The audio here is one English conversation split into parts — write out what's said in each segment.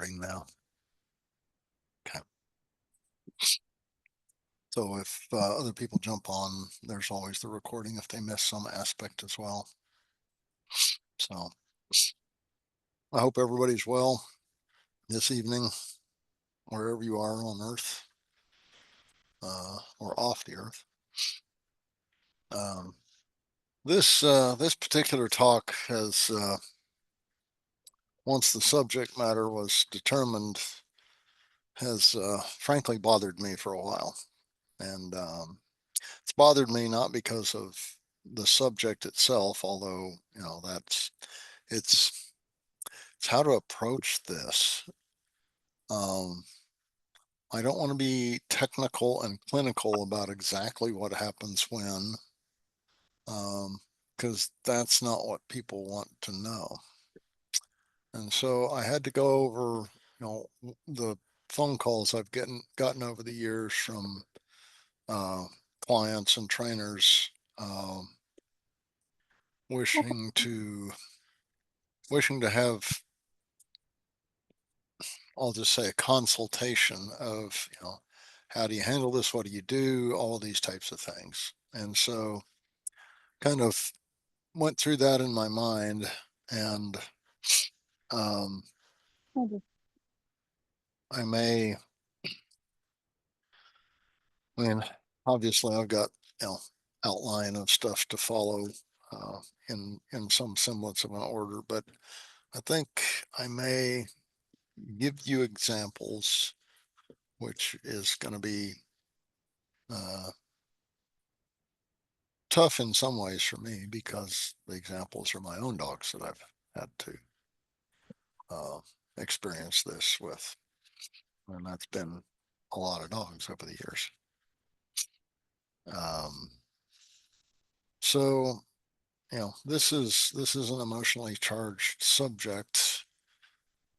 recording now. Okay. So if other people jump on, there's always the recording if they miss some aspect as well. So I hope everybody's well this evening, wherever you are on Earth or off the Earth. This particular talk has, once the subject matter was determined, has frankly bothered me for a while. And it's bothered me not because of the subject itself, although, it's how to approach this. I don't want to be technical and clinical about exactly what happens when, because that's not what people want to know. And so I had to go over, the phone calls I've gotten over the years from uh, clients and trainers wishing to have, I'll just say, a consultation of, how do you handle this? What do you do? All of these types of things. And so kind of went through that in my mind. And um, I may, I mean, obviously I've got, outline of stuff to follow in some semblance of an order, but I think I may give you examples, which is going to be uh, tough in some ways for me because the examples are my own dogs that I've had to uh, experience this with, and that's been a lot of dogs over the years. Um, so this is an emotionally charged subject,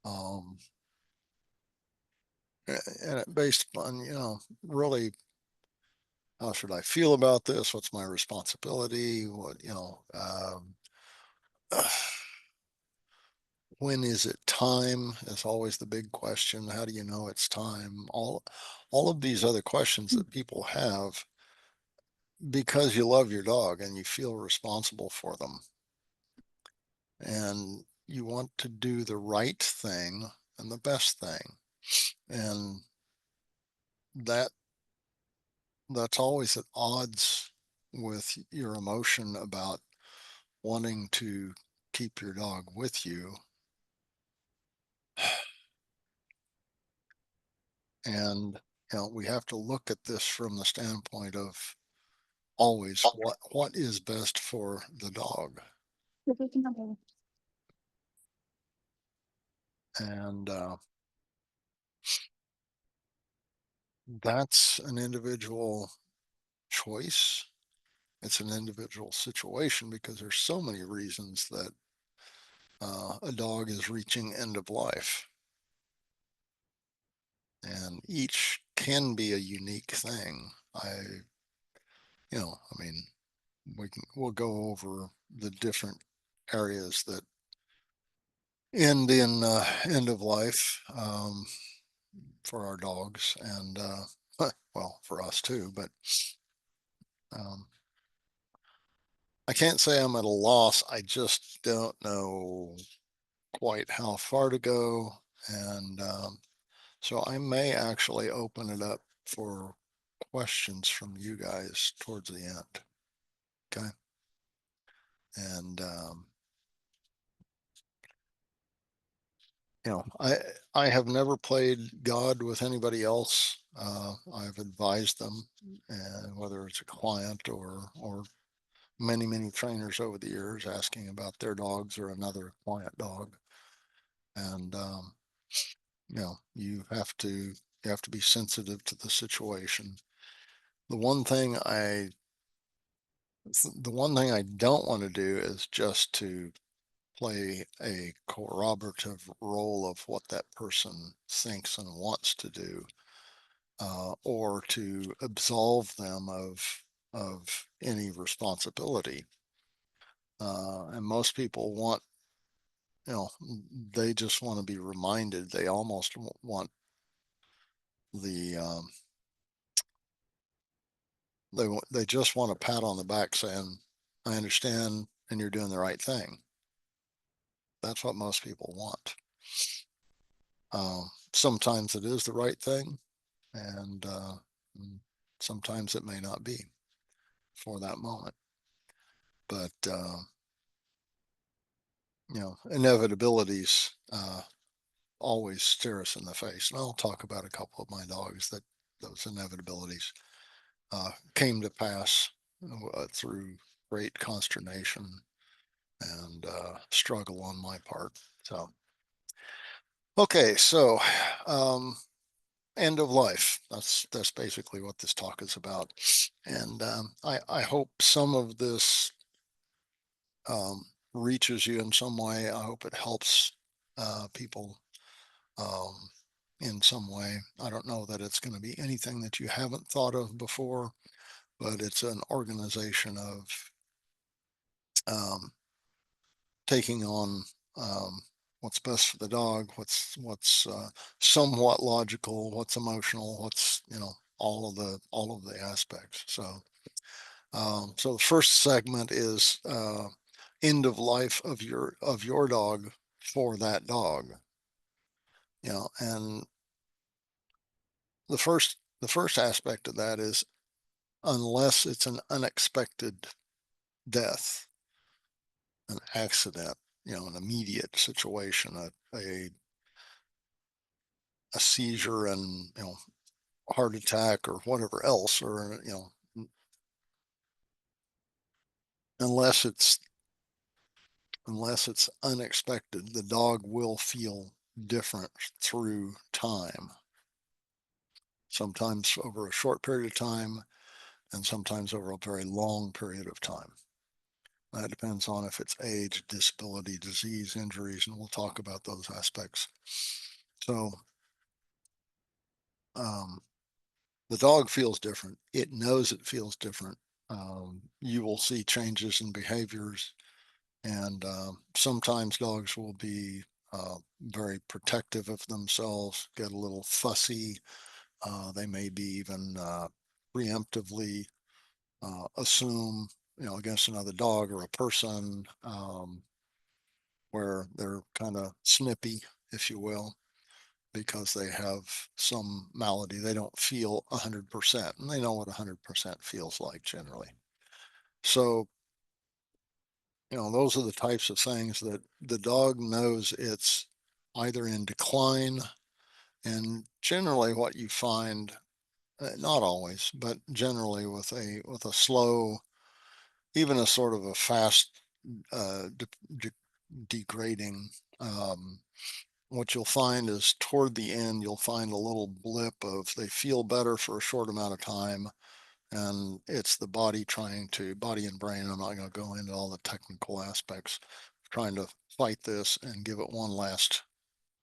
um, and it based upon really, how should I feel about this? What's my responsibility? When is it time is always the big question. How do you know it's time? All of these other questions that people have because you love your dog and you feel responsible for them. And you want to do the right thing and the best thing. And that that's always at odds with your emotion about wanting to keep your dog with you. And we have to look at this from the standpoint of always what is best for the dog. And that's an individual choice. It's an individual situation because there's so many reasons that a dog is reaching end of life, and each can be a unique thing. I mean, we'll go over the different areas that end in end of life for our dogs, and well, for us too. But um, I can't say I'm at a loss. I just don't know quite how far to go, and so I may actually open it up for questions from you guys towards the end. Okay. And I have never played God with anybody else. I've advised them, and whether it's a client or many trainers over the years asking about their dogs or another client dog. And you have to be sensitive to the situation. The one thing I the one thing I don't want to do is just to play a corroborative role of what that person thinks and wants to do, or to absolve them of any responsibility. And most people want they just want to be reminded. They almost want the they just want a pat on the back saying, I understand and you're doing the right thing. That's what most people want. Sometimes it is the right thing, and sometimes it may not be for that moment. But inevitabilities always stare us in the face. And I'll talk about a couple of my dogs that those inevitabilities came to pass through great consternation and struggle on my part. So, okay, so end of life. That's basically what this talk is about, and I hope some of this reaches you in some way. I hope it helps people um, in some way. I don't know that it's going to be anything that you haven't thought of before, but it's an organization of um, taking on what's best for the dog, what's somewhat logical, what's emotional, what's all of the aspects. So the first segment is end of life of your dog for that dog. And the first aspect of that is unless it's an unexpected death, an accident, an immediate situation, a seizure and heart attack or whatever else, or unless it's unless it's unexpected, the dog will feel different through time. Sometimes over a short period of time, and sometimes over a very long period of time. That depends on if it's age, disability, disease, injuries, and we'll talk about those aspects. So um, the dog feels different. It knows it feels different. You will see changes in behaviors, and sometimes dogs will be very protective of themselves, get a little fussy. They may be even preemptively assume, against another dog or a person, where they're kind of snippy, if you will, because they have some malady. They don't feel 100%, and they know what 100% feels like generally. So, those are the types of things that the dog knows it's either in decline. And generally, what you find, not always, but generally with a slow, even a sort of a fast degrading, um, what you'll find is toward the end, you'll find a little blip of they feel better for a short amount of time. And it's the body and brain. I'm not going to go into all the technical aspects, trying to fight this and give it one last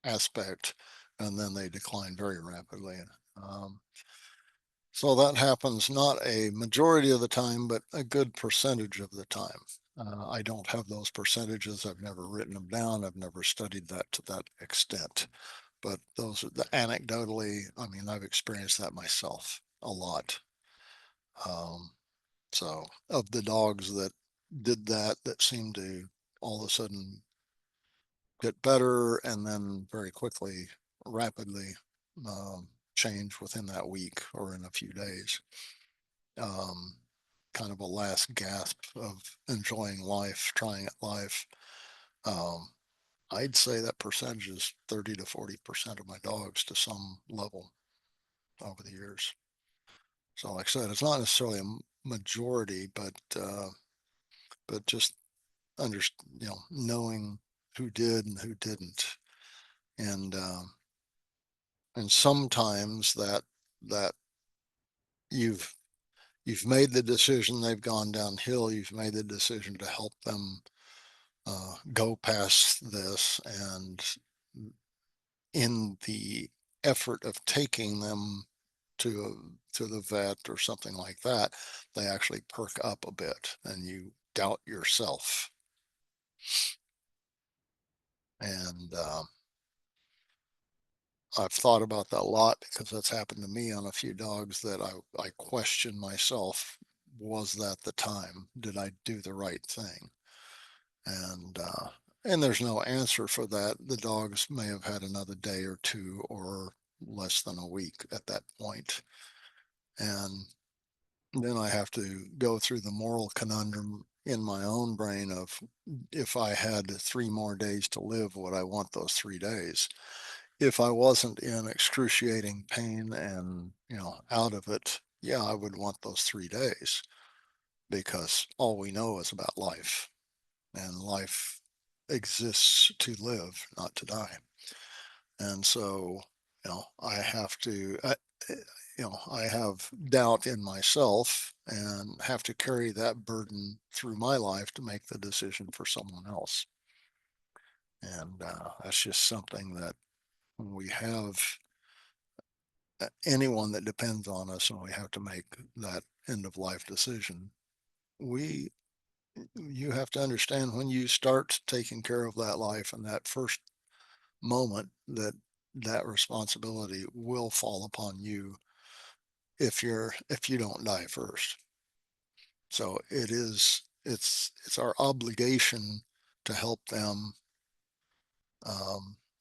aspect. And then they decline very rapidly. Um, so that happens not a majority of the time, but a good percentage of the time. I don't have those percentages. I've never written them down. I've never studied that to that extent. But those are anecdotally, I mean, I've experienced that myself a lot. Um, so of the dogs that did that, that seemed to all of a sudden get better and then very quickly, rapidly um, change within that week or in a few days. Um, Kind of a last gasp of enjoying life, trying at life. Um, I'd say that percentage is 30 to 40% of my dogs to some level over the years. So, like I said, it's not necessarily a majority, but just under knowing who did and who didn't, and sometimes that you've you've made the decision, they've gone downhill, you've made the decision to help them go past this, and in the effort of taking them to the vet or something like that, they actually perk up a bit, and you doubt yourself. And I've thought about that a lot because that's happened to me on a few dogs that I question myself. Was that the time? Did I do the right thing? And and there's no answer for that. The dogs may have had another day or two or less than a week at that point. And then I have to go through the moral conundrum in my own brain of, if I had 3 more days to live, would I want those 3 days? If I wasn't in excruciating pain and, out of it, yeah, I would want those 3 days, because all we know is about life, and life exists to live, not to die. And so, I have to, I have doubt in myself and have to carry that burden through my life to make the decision for someone else. And that's just something that, when we have anyone that depends on us and we have to make that end of life decision, we you have to understand, when you start taking care of that life and that first moment, that that responsibility will fall upon you if you don't die first. So it's our obligation to help them.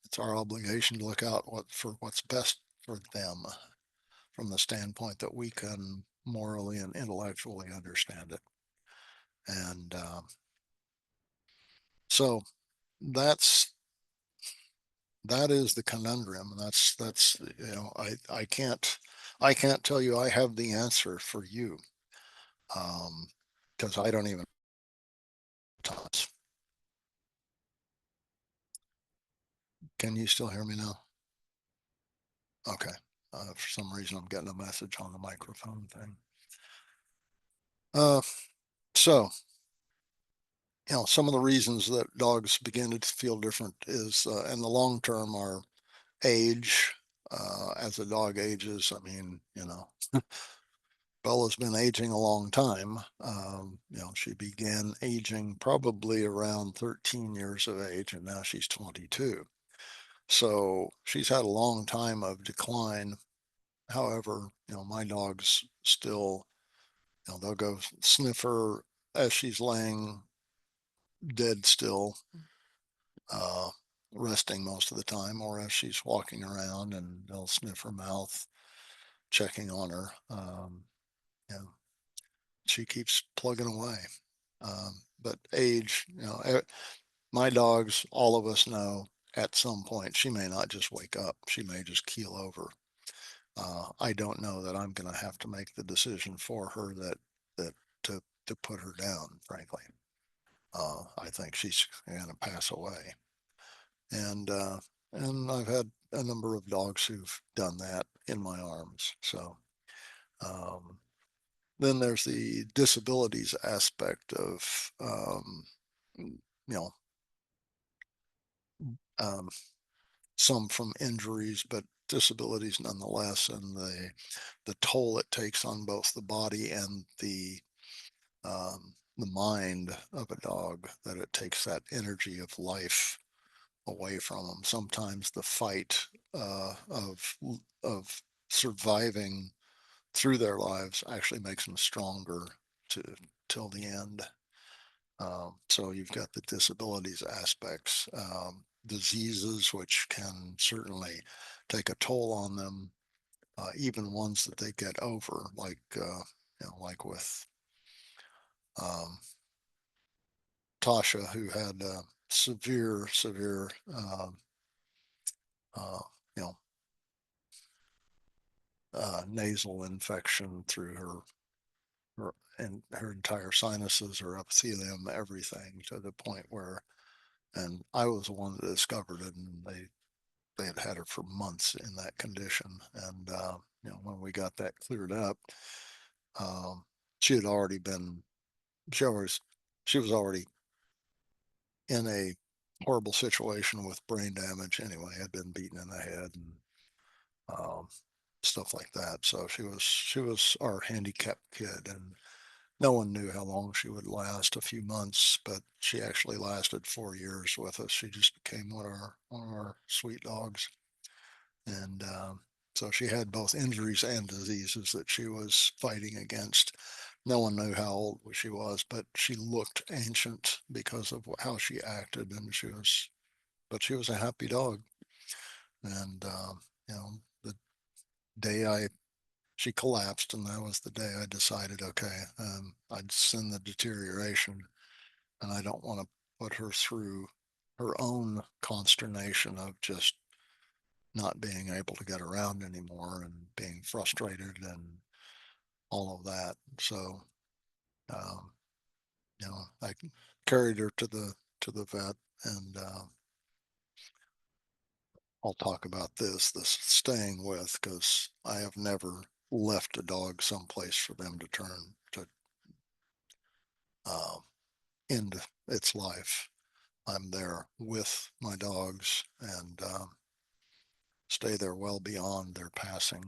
It's our obligation to look out for what's best for them, from the standpoint that we can morally and intellectually understand it. And so that's that is the conundrum. That's I can't tell you I have the answer for you, um, because I don't even times. Can you still hear me now? Okay. For some reason, I'm getting a message on the microphone thing. Uh, so, some of the reasons that dogs begin to feel different is, in the long term, are age. As a dog ages, I mean, Bella's been aging a long time. She began aging probably around 13 years of age, and now she's 22. So she's had a long time of decline. However, my dogs still, they'll go sniff her as she's laying dead still, uh, resting most of the time, or as she's walking around, and they'll sniff her mouth, checking on her. You know, she keeps plugging away. But age, my dogs, all of us know at some point she may not just wake up, she may just keel over. I don't know that I'm going to have to make the decision for her that to put her down, frankly. I think she's going to pass away. And I've had a number of dogs who've done that in my arms. So um, then there's the disabilities aspect of, you know, um, some from injuries, but disabilities nonetheless, and the toll it takes on both the body and the mind of a dog, that it takes that energy of life away from them. Sometimes the fight of surviving through their lives actually makes them stronger to till the end. So you've got the disabilities aspects, diseases, which can certainly take a toll on them, even ones that they get over, like with um, Tasha, who had severe, uh, you know, nasal infection through and her entire sinuses, her epithelium, everything, to the point where, and I was the one that discovered it, and they had had her for months in that condition. And when we got that cleared up, um, she had already been, she always, she was already in a horrible situation with brain damage anyway, had been beaten in the head, and um, stuff like that. So she was our handicapped kid, and no one knew how long she would last, a few months, but she actually lasted 4 years with us. She just became one of our sweet dogs. And so she had both injuries and diseases that she was fighting against. No one knew how old she was, but she looked ancient because of how she acted, and but she was a happy dog. And the day I she collapsed, and that was the day I decided, okay, I'd seen the deterioration, and I don't want to put her through her own consternation of just not being able to get around anymore and being frustrated and all of that. So, um, I carried her to the vet, and I'll talk about this staying with, because I have never left a dog someplace for them to turn to uh, end its life. I'm there with my dogs, and stay there well beyond their passing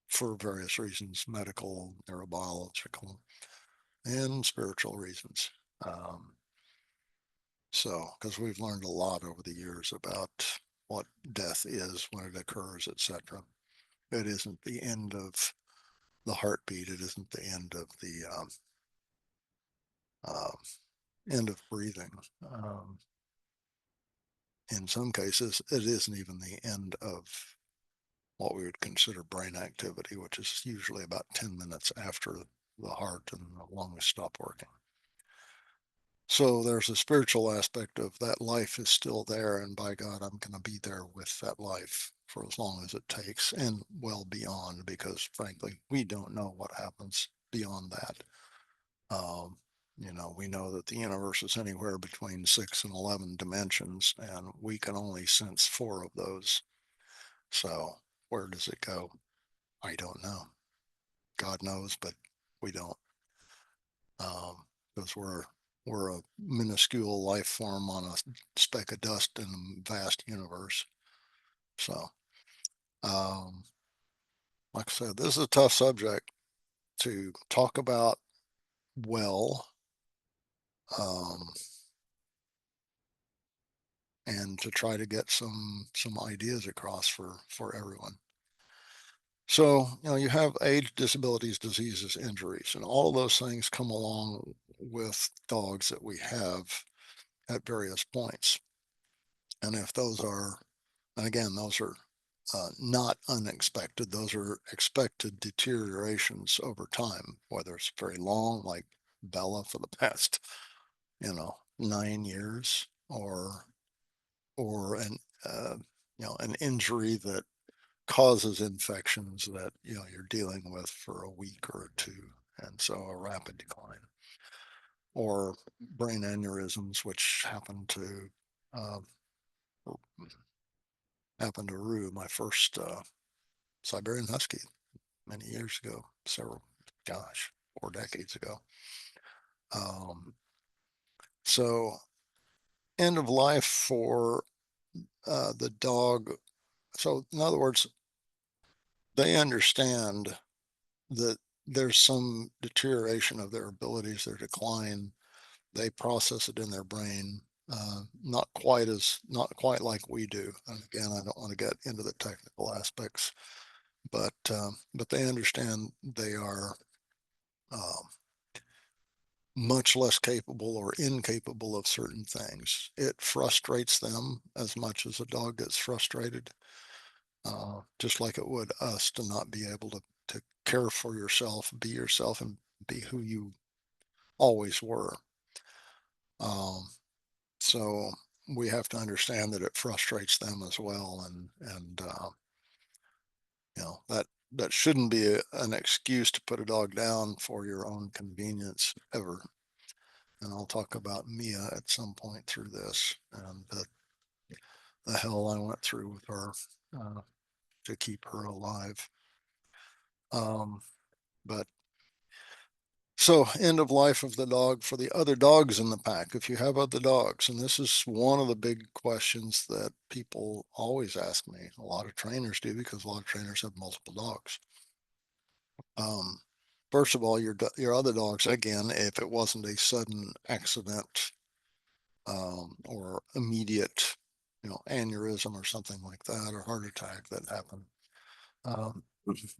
for various reasons: medical, neurobiological, and spiritual reasons. Um, so, because we've learned a lot over the years about what death is when it occurs, etc. It isn't the end of the heartbeat. It isn't the end of the uh, end of breathing. Um, in some cases, it isn't even the end of what we would consider brain activity, which is usually about 10 minutes after the heart and the lungs stop working. So there's a spiritual aspect of that life is still there, and by God, I'm going to be there with that life for as long as it takes, and well beyond, because frankly, we don't know what happens beyond that. Um, we know that the universe is anywhere between 6 and 11 dimensions, and we can only sense four of those. So where does it go? I don't know. God knows, but we don't, because we're a minuscule life form on a speck of dust in a vast universe. So, um, like I said, this is a tough subject to talk about well, um, and to try to get some ideas across for everyone. So, you have age, disabilities, diseases, injuries, and all of those things come along with dogs that we have at various points. And if those are, and again, those are not unexpected, those are expected deteriorations over time, whether it's very long, like Bella for the past, 9 years, or an injury that causes infections that you're dealing with for a week or two, and so a rapid decline, or brain aneurysms, which uh, happened to Rue, my first Siberian Husky, many years ago, gosh, 4 decades ago. Um, so end of life for the dog. So in other words, they understand that there's some deterioration of their abilities, their decline. They process it in their brain, not quite like we do. And again, I don't want to get into the technical aspects, but they understand they are um, much less capable or incapable of certain things. It frustrates them as much as a dog gets frustrated, just like it would us to not be able to care for yourself, and be who you always were. Um, so we have to understand that it frustrates them as well, and that shouldn't be an excuse to put a dog down for your own convenience ever. And I'll talk about Mia at some point through this, and the hell I went through with her to keep her alive. Um, but so, end of life of the dog for the other dogs in the pack. If you have other dogs, and this is one of the big questions that people always ask me, a lot of trainers do, because a lot of trainers have multiple dogs. Um, First of all, your other dogs, again, if it wasn't a sudden accident or immediate, aneurysm or something like that, or heart attack that happened, um,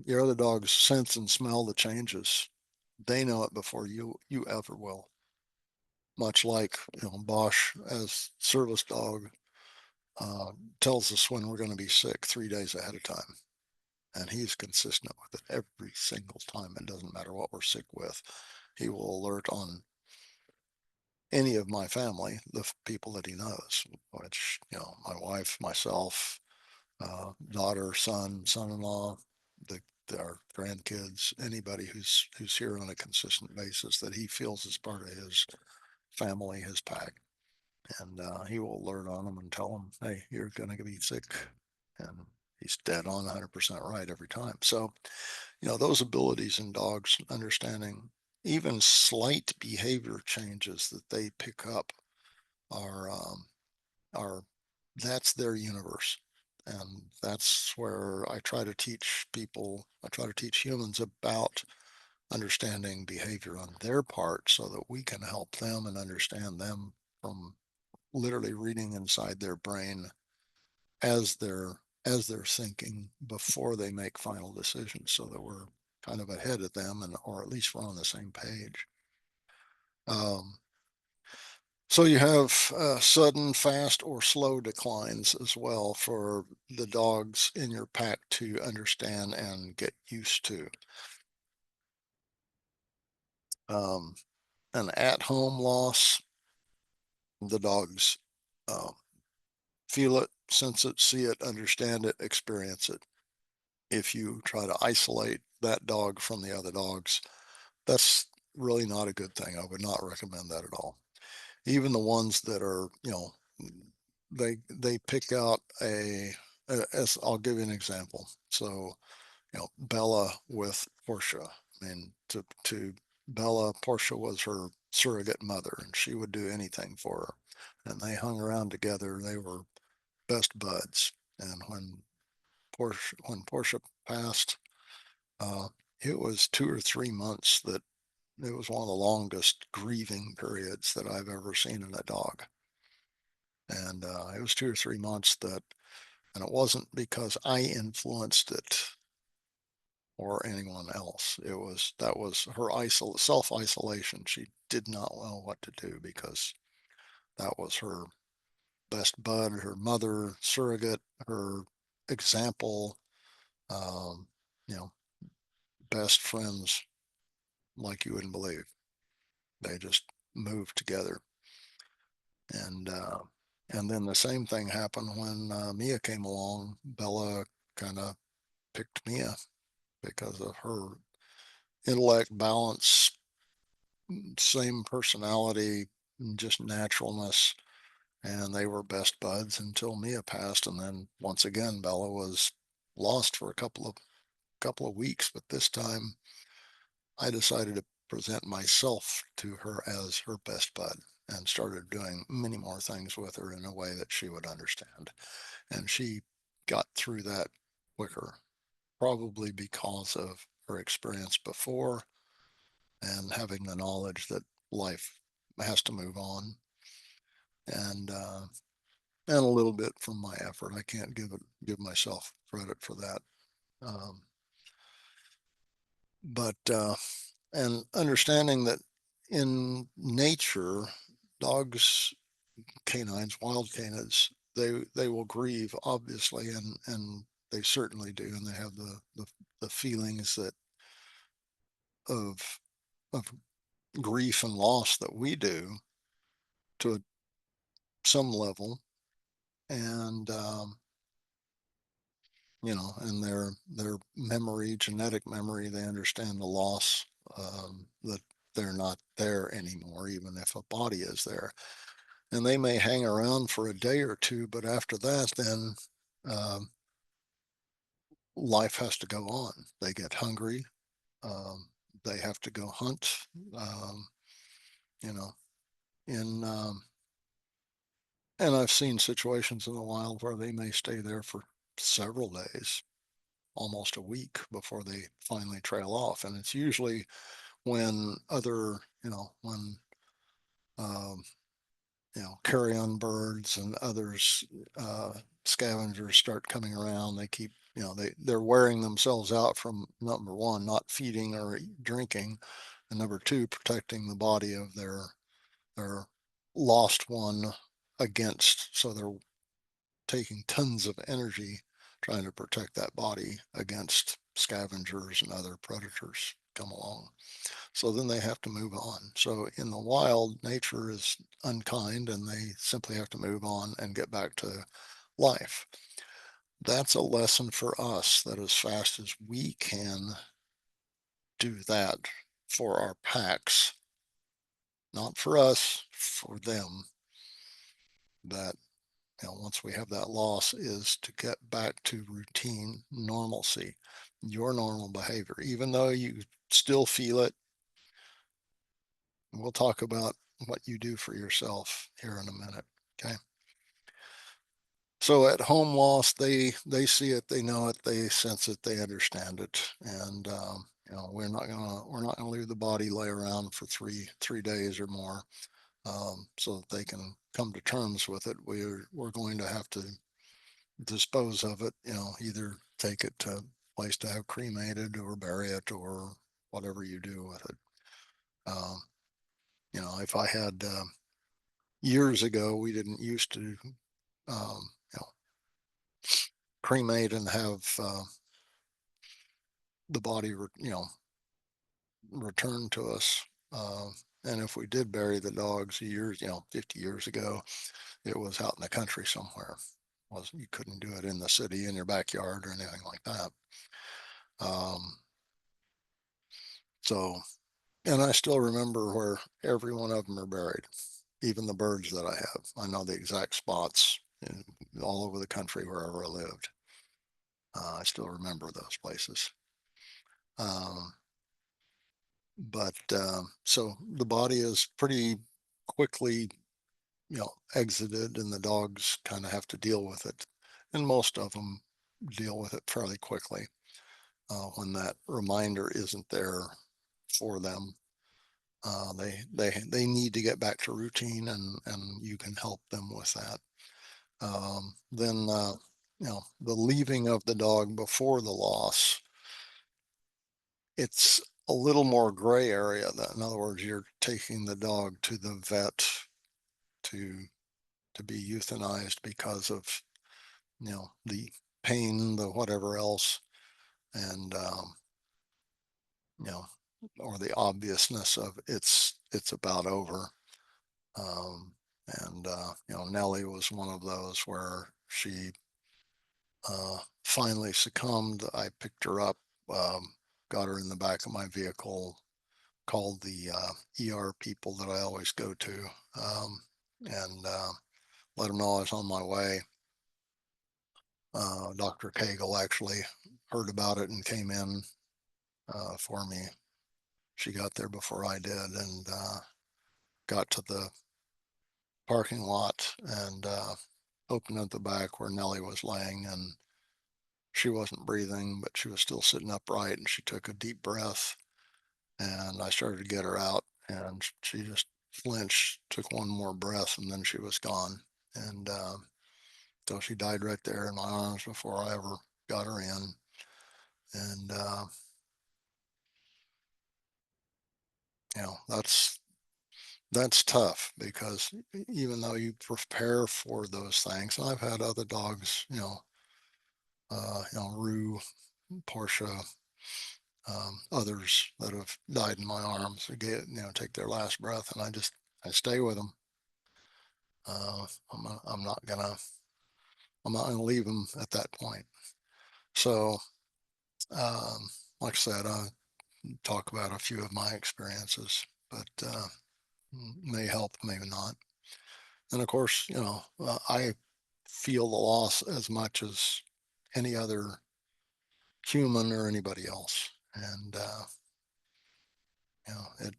your other dogs sense and smell the changes. They know it before you ever will. Much like, Bosch as service dog uh, tells us when we're going to be sick 3 days ahead of time. And he's consistent with it every single time. It doesn't matter what we're sick with. He will alert on any of my family, the people that he knows, which, my wife, myself, daughter, son, son-in-law, our grandkids, anybody who's here on a consistent basis that he feels is part of his family, his pack. And he will alert on them and tell them, hey, you're going to be sick. And he's dead on 100% right every time. So, those abilities in dogs, understanding even slight behavior changes that they pick up are, are that's their universe. And that's where I try to teach humans about understanding behavior on their part so that we can help them and understand them from literally reading inside their brain as they're as they're thinking before they make final decisions, so that we're kind of ahead of them, and or at least we're on the same page. Um, so you have sudden, fast, or slow declines as well for the dogs in your pack to understand and get used to. Um, an at-home loss, the dogs um, feel it, sense it, see it, understand it, experience it. If you try to isolate that dog from the other dogs, that's really not a good thing. I would not recommend that at all. Even the ones that are, they pick out as I'll give you an example. So, Bella with Portia. I mean, to Bella, Portia was her surrogate mother, and she would do anything for her. And they hung around together. They were best buds. And when Portia passed, uh, it was 2 or 3 months that it was one of the longest grieving periods that I've ever seen in a dog. And it was 2 or 3 months and it wasn't because I influenced it or anyone else. That was her self isolation. She did not know what to do because that was her best bud, her mother, surrogate, her example, um, you know, best friends like you wouldn't believe. They just moved together. And and then the same thing happened when Mia came along. Bella kind of picked Mia because of her intellect, balance, same personality, just naturalness. And they were best buds until Mia passed. And then once again, Bella was lost for a couple of weeks. But this time, I decided to present myself to her as her best bud and started doing many more things with her in a way that she would understand. And she got through that quicker, probably because of her experience before and having the knowledge that life has to move on. And a little bit from my effort. I can't give myself credit for that. Um, but and understanding that in nature, dogs, canines, wild canines, they will grieve obviously, and they certainly do, and they have the feelings that of of grief and loss that we do to some level, and and their memory, genetic memory, they understand the loss, that they're not there anymore, even if a body is there. And they may hang around for a day or two, but after that, then um, life has to go on. They get hungry. Um, they have to go hunt. Um, you know, in and I've seen situations in the wild where they may stay there for several days almost a week before they finally trail off. And it's usually when other, when um, carrion birds and others, scavengers start coming around. They keep, they're wearing themselves out from, number one, not feeding or drinking, and number two, protecting the body of their lost one against. So they're taking tons of energy trying to protect that body against scavengers and other predators come along. So then they have to move on. So in the wild, nature is unkind and they simply have to move on and get back to life. That's a lesson for us, that as fast as we can do that for our packs, not for us, for them, that once we have that loss, is to get back to routine normalcy, your normal behavior, even though you still feel it. We'll talk about what you do for yourself here in a minute. Okay. So at home loss, they see it, they know it, they sense it, they understand it, and we're not gonna leave the body lay around for three days or more, so that they can come to terms with it. We're going to have to dispose of it. Either take it to a place to have cremated or bury it or whatever you do with it. Um, if I had years ago, we didn't used to um, you know, cremate and have the body, returned to us. Uh, and if we did bury the dogs years, 50 years ago, it was out in the country somewhere. You couldn't do it in the city in your backyard or anything like that. Um, so, and I still remember where every one of them are buried, even the birds that I have. I know the exact spots all over the country wherever I lived. I still remember those places. Um, but so the body is pretty quickly, exited, and the dogs kind of have to deal with it. And most of them deal with it fairly quickly when that reminder isn't there for them. They need to get back to routine, and you can help them with that. Then the leaving of the dog before the loss, it's a little more gray area. That, in other words, you're taking the dog to the vet to be euthanized because of the pain, the whatever else, and you know, or the obviousness of it's about over. Um, and Nellie was one of those where she finally succumbed. I picked her up, got her in the back of my vehicle, called the ER people that I always go to, and let them know I was on my way. Dr. Cagle actually heard about it and came in for me. She got there before I did, and got to the parking lot and opened at the back where Nellie was laying, and she wasn't breathing, but she was still sitting upright, and she took a deep breath, and I started to get her out, and she just flinched, took one more breath, and then she was gone. And so she died right there in my arms before I ever got her in. And that's tough, because even though you prepare for those things, and I've had other dogs, Rue, Portia, others that have died in my arms, take their last breath, and I stay with them. I'm not gonna leave them at that point. So, um, like I said, I talk about a few of my experiences, but may help, maybe not. And of course, I feel the loss as much as any other human or anybody else, and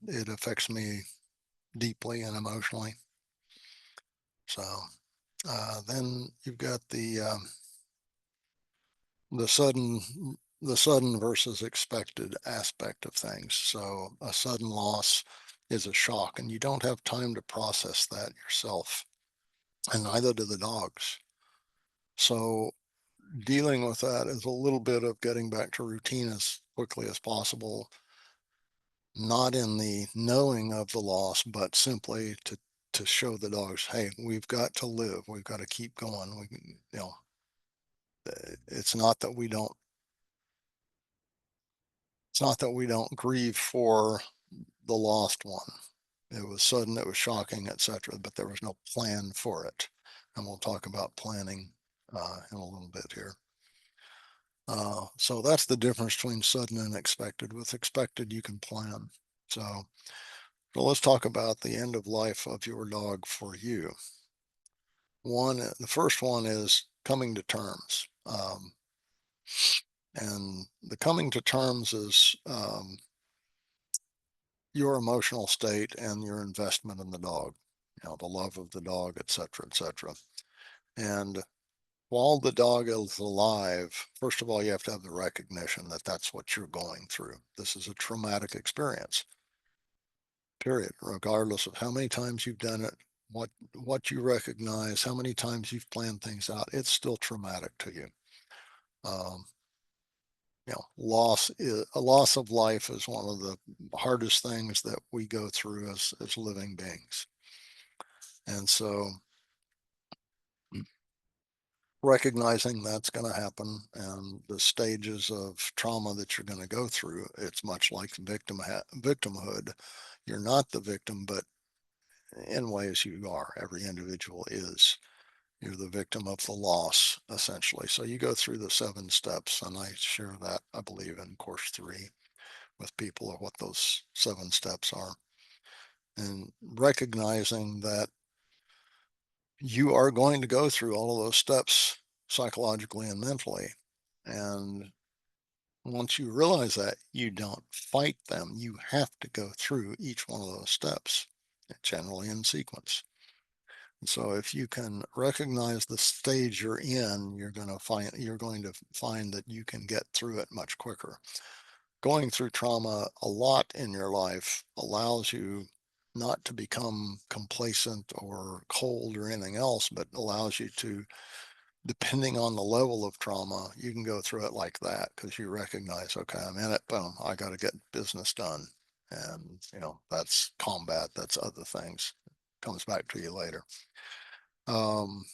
it affects me deeply and emotionally. So then you've got the sudden the sudden versus expected aspect of things. So a sudden loss is a shock, and you don't have time to process that yourself, and neither do the dogs. So dealing with that is a little bit of getting back to routine as quickly as possible, not in the knowing of the loss, but simply to show the dogs, hey, we've got to live, we've got to keep going. We can, it's not that we don't it's not that we don't grieve for the lost one. It was sudden, it was shocking, etc., but there was no plan for it. And we'll talk about planning in a little bit here. So that's the difference between sudden and expected. With expected, you can plan. So let's talk about the end of life of your dog for you. The first one is coming to terms. And the coming to terms is your emotional state and your investment in the dog, the love of the dog, et cetera, et cetera. And while the dog is alive, first of all, you have to have the recognition that that's what you're going through. This is a traumatic experience, period, regardless of how many times you've done it, what you recognize, how many times you've planned things out, it's still traumatic to you. Um, a loss of life is one of the hardest things that we go through as living beings. And so recognizing that's going to happen and the stages of trauma that you're going to go through, it's much like victimhood. You're not the victim, but in ways you are. Every individual is. You're the victim of the loss, essentially. So you go through the 7 steps, and I share that, I believe, in course 3 with people of what those 7 steps are. And recognizing that you are going to go through all of those steps psychologically and mentally. And once you realize that, you don't fight them. You have to go through each one of those steps, generally in sequence. And so if you can recognize the stage you're in, you're going to find that you can get through it much quicker. Going through trauma a lot in your life allows you not to become complacent or cold or anything else, but allows you to, depending on the level of trauma, you can go through it like that because you recognize, okay, I'm in it, boom, I got to get business done. And, that's combat, that's other things. Comes back to you later. Um,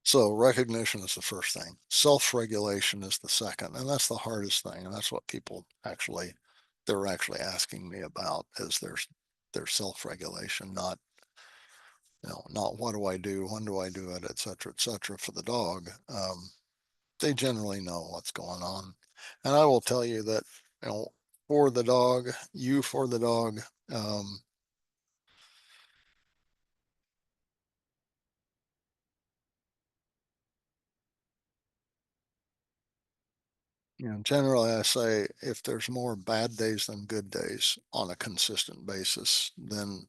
so recognition is the first thing. Self-regulation is the second, and that's the hardest thing. And that's what they're actually asking me about is their self-regulation, not what do I do, when do I do it, et cetera, for the dog. They generally know what's going on. And I will tell you that, for the dog, for the dog, um, generally I say if there's more bad days than good days on a consistent basis, then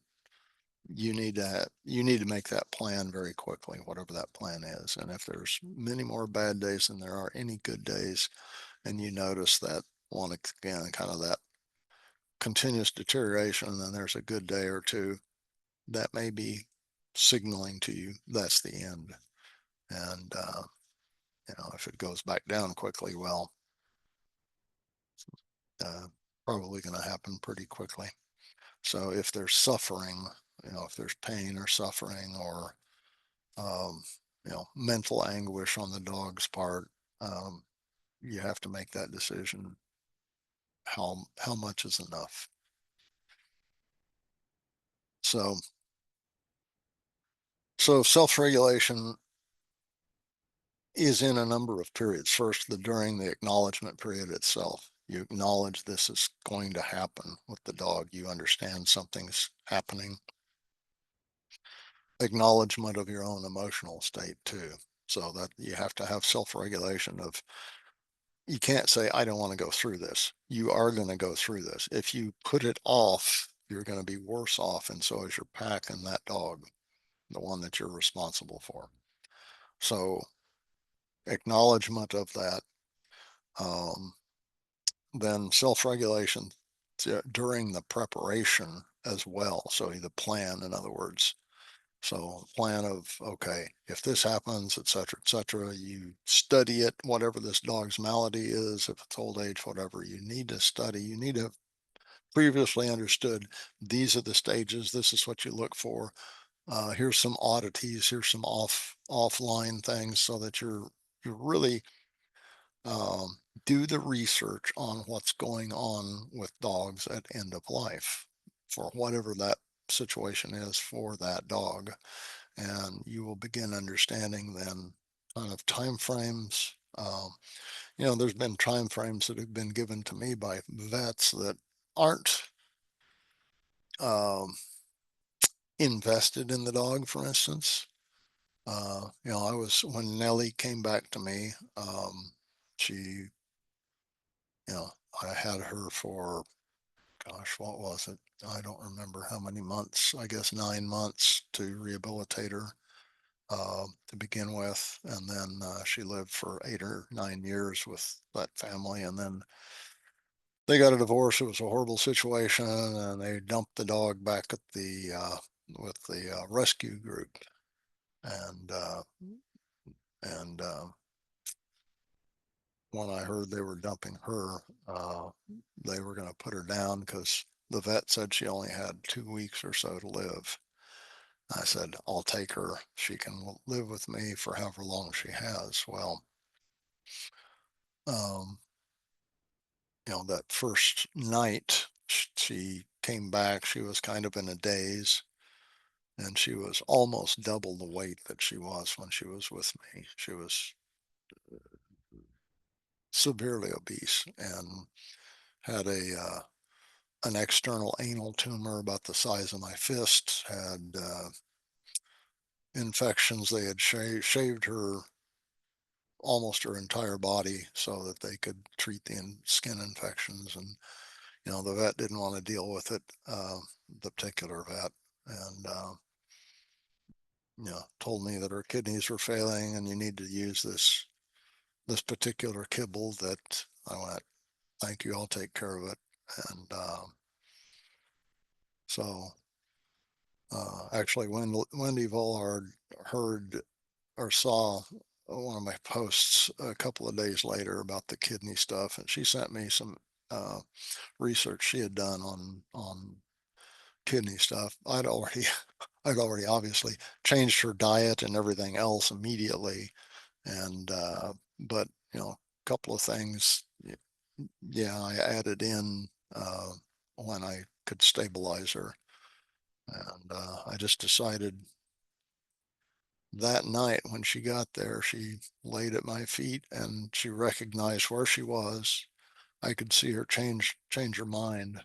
you need to make that plan very quickly, whatever that plan is. And if there's many more bad days than there are any good days, and you notice that one again, kind of that continuous deterioration, and then there's a good day or two, that may be signaling to you that's the end. And if it goes back down quickly, well, uh, probably going to happen pretty quickly. So if there's suffering, if there's pain or suffering or um, mental anguish on the dog's part, um, you have to make that decision. How much is enough? So self-regulation is in a number of periods. First, during the acknowledgement period itself, you acknowledge this is going to happen with the dog. You understand something's happening. Acknowledgement of your own emotional state too. So that you have to have self-regulation of, you can't say, I don't want to go through this. You are going to go through this. If you put it off, you're going to be worse off. And so is your pack and that dog, the one that you're responsible for. So acknowledgement of that, um, then self-regulation during the preparation as well. So the plan, in other words. So plan of, okay, if this happens, et cetera, you study it, whatever this dog's malady is, if it's old age, whatever, you need to study, you need to have previously understood these are the stages, this is what you look for. Here's some oddities, here's some offline things so that you really um, do the research on what's going on with dogs at end of life for whatever that situation is for that dog. And you will begin understanding then kind of time frames. There's been time frames that have been given to me by vets that aren't um, invested in the dog, for instance. I was when Nellie came back to me. She, you know, I had her for, gosh, what was it? I don't remember how many months. I guess 9 months to rehabilitate her to begin with, and then she lived for 8 or 9 years with that family, and then they got a divorce. It was a horrible situation, and they dumped the dog back at the with the rescue group, and and when I heard they were dumping her, uh, they were going to put her down because the vet said she only had 2 weeks or so to live. I said, I'll take her. She can live with me for however long she has. Well, um, that first night she came back, she was kind of in a daze, and she was almost double the weight that she was when she was with me. She was severely obese and had an external anal tumor about the size of my fist, had infections. They had shaved her almost her entire body so that they could treat the skin infections. And, the vet didn't want to deal with it, the particular vet. And, told me that her kidneys were failing and you need to use this particular kibble. That I went, thank you, I'll take care of it. And so actually, Wendy Vollard heard or saw one of my posts a couple of days later about the kidney stuff, and she sent me some uh, research she had done on kidney stuff. I'd already obviously changed her diet and everything else immediately, and but a couple of things, yeah, I added in when I could stabilize her, and I just decided that night when she got there, she laid at my feet and she recognized where she was. I could see her change her mind,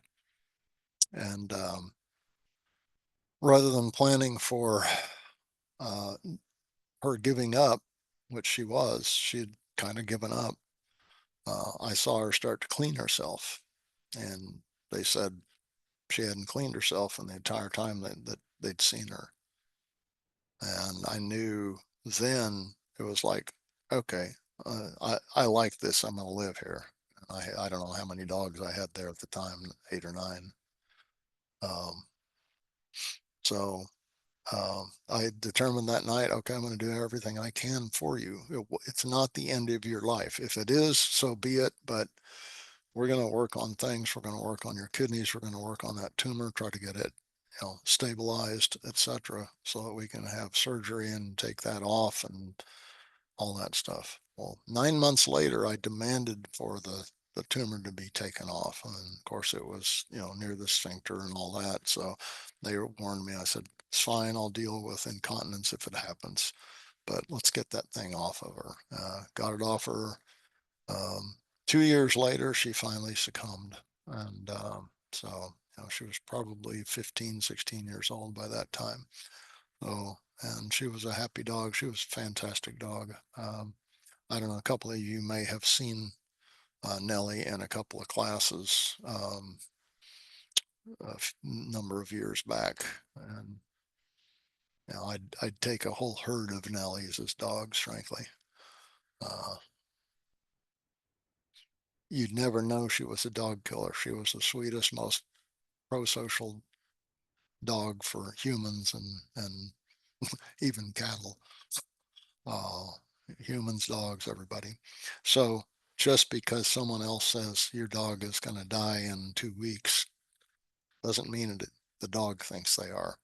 and rather than planning for uh, her giving up, which she was, she had kind of given up. I saw her start to clean herself, and they said she hadn't cleaned herself in the entire time that they'd seen her. And I knew then it was like, okay, I like this. I'm going to live here. I don't know how many dogs I had there at the time, 8 or 9. Um, so I determined that night, okay, I'm going to do everything I can for you. It's not the end of your life. If it is, so be it. But we're going to work on things. We're going to work on your kidneys. We're going to work on that tumor, try to get it, stabilized, etc., so that we can have surgery and take that off and all that stuff. Well, 9 months later, I demanded for the tumor to be taken off. And of course, it was, near the sphincter and all that. So they warned me. I said, it's fine. I'll deal with incontinence if it happens, but let's get that thing off of her. Got it off her. Um, 2 years later, she finally succumbed. And so, she was probably 15, 16 years old by that time. So, and she was a happy dog. She was a fantastic dog. I don't know, a couple of you may have seen Nellie in a couple of classes a number of years back. And I'd take a whole herd of Nellies as dogs, frankly. Uh, you'd never know she was a dog killer. She was the sweetest, most pro-social dog for humans and even cattle, uh, humans, dogs, everybody. So just because someone else says your dog is going to die in 2 weeks doesn't mean that the dog thinks they are.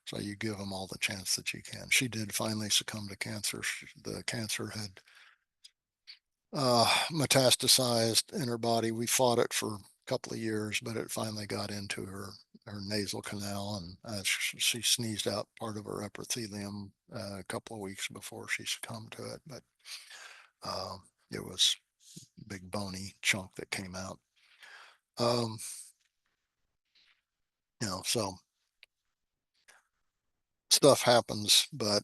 So you give them all the chance that you can. She did finally succumb to cancer. The cancer had metastasized in her body. We fought it for a couple of years, but it finally got into her nasal canal, and she sneezed out part of her epithelium a couple of weeks before she succumbed to it. But uh, it was a big bony chunk that came out. Um, so stuff happens, but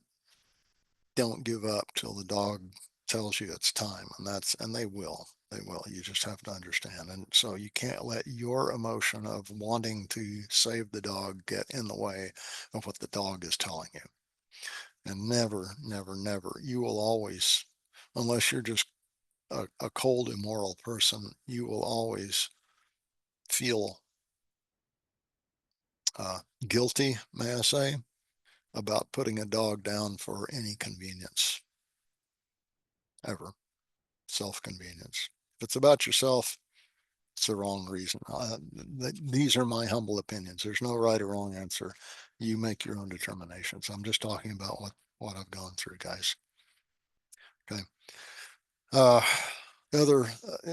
don't give up till the dog tells you it's time, and they will. You just have to understand. And so you can't let your emotion of wanting to save the dog get in the way of what the dog is telling you. And never, never, never, you will always, unless you're just a cold, immoral person, you will always feel guilty, may I say, about putting a dog down for any convenience ever. Self-convenience. If it's about yourself, it's the wrong reason. These are my humble opinions. There's no right or wrong answer. You make your own determinations. I'm just talking about what I've gone through, guys. Okay. Uh, other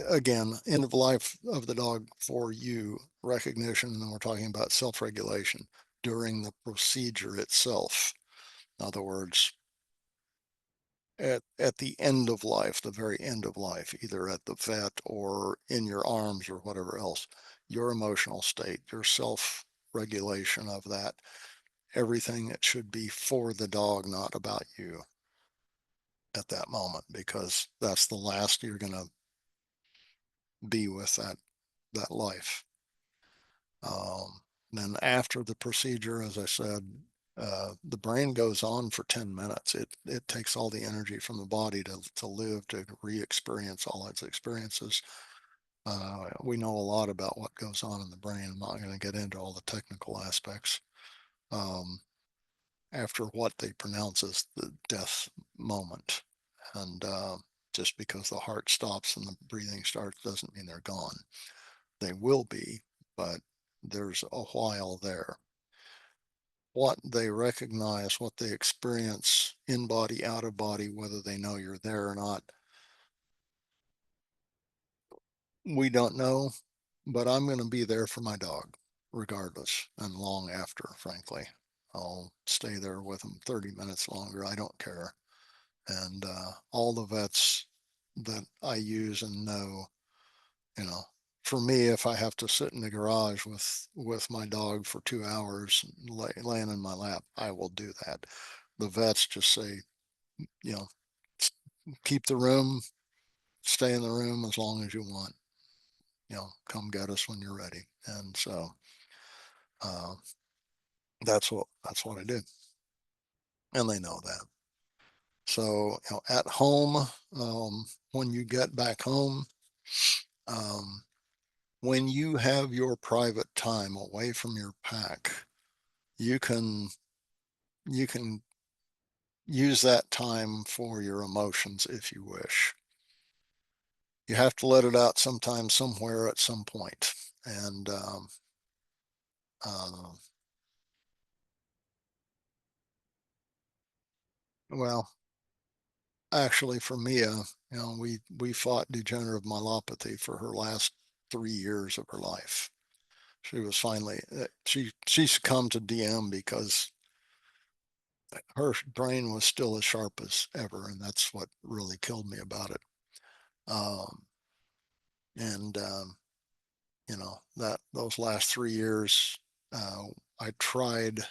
again, end of life of the dog for you, recognition, and we're talking about self-regulation during the procedure itself. In other words, at the end of life, the very end of life, either at the vet or in your arms or whatever else, your emotional state, your self regulation of that, everything that should be for the dog, not about you at that moment, because that's the last you're going to be with that life. Then after the procedure, as I said, the brain goes on for 10 minutes. It takes all the energy from the body to live, to re-experience all its experiences. We know a lot about what goes on in the brain. I'm not going to get into all the technical aspects. Um, After what they pronounce as the death moment. And just because the heart stops and the breathing starts doesn't mean they're gone. They will be, but there's a while there. What they recognize, what they experience in body, out of body, whether they know you're there or not, we don't know, but I'm going to be there for my dog regardless and long after, frankly. I'll stay there with him 30 minutes longer. I don't care. And all the vets that I use and know, you know, for me, if I have to sit in the garage with my dog for 2 hours laying in my lap, I will do that. The vets just say, you know, keep the room, stay in the room as long as you want. Come get us when you're ready. And so uh, that's what I do, and they know that. So at home, when you get back home, um, when you have your private time away from your pack, you can you can use that time for your emotions if you wish. You have to let it out sometime, somewhere, at some point. And uh, well, actually, for Mia, we fought degenerative myelopathy for her last 3 years of her life. She was finally she succumbed to DM because her brain was still as sharp as ever, and that's what really killed me about it. Um, and that those last 3 years, uh, I tried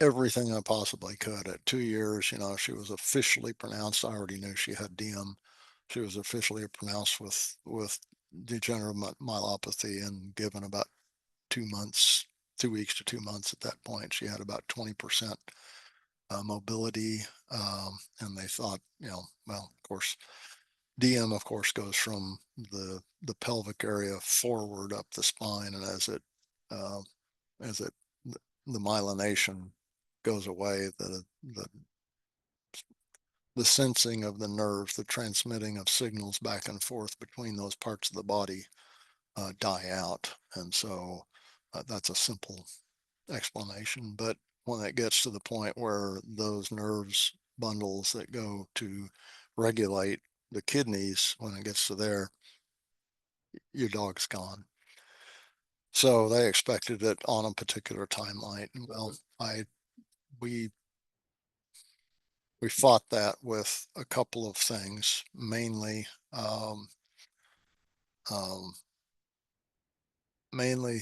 everything I possibly could. At 2 years, she was officially pronounced. I already knew she had DM. She was officially pronounced with degenerative myelopathy, and given about 2 weeks to 2 months at that point, she had about 20% mobility. And they thought, well, of course, DM, of course, goes from the pelvic area forward up the spine, and uh, as it the myelination goes away, the sensing of the nerves, the transmitting of signals back and forth between those parts of the body die out, and so that's a simple explanation. But when it gets to the point where those nerves bundles that go to regulate the kidneys, when it gets to there, your dog's gone. So they expected it on a particular timeline. Well, I we we fought that with a couple of things, mainly um, um, mainly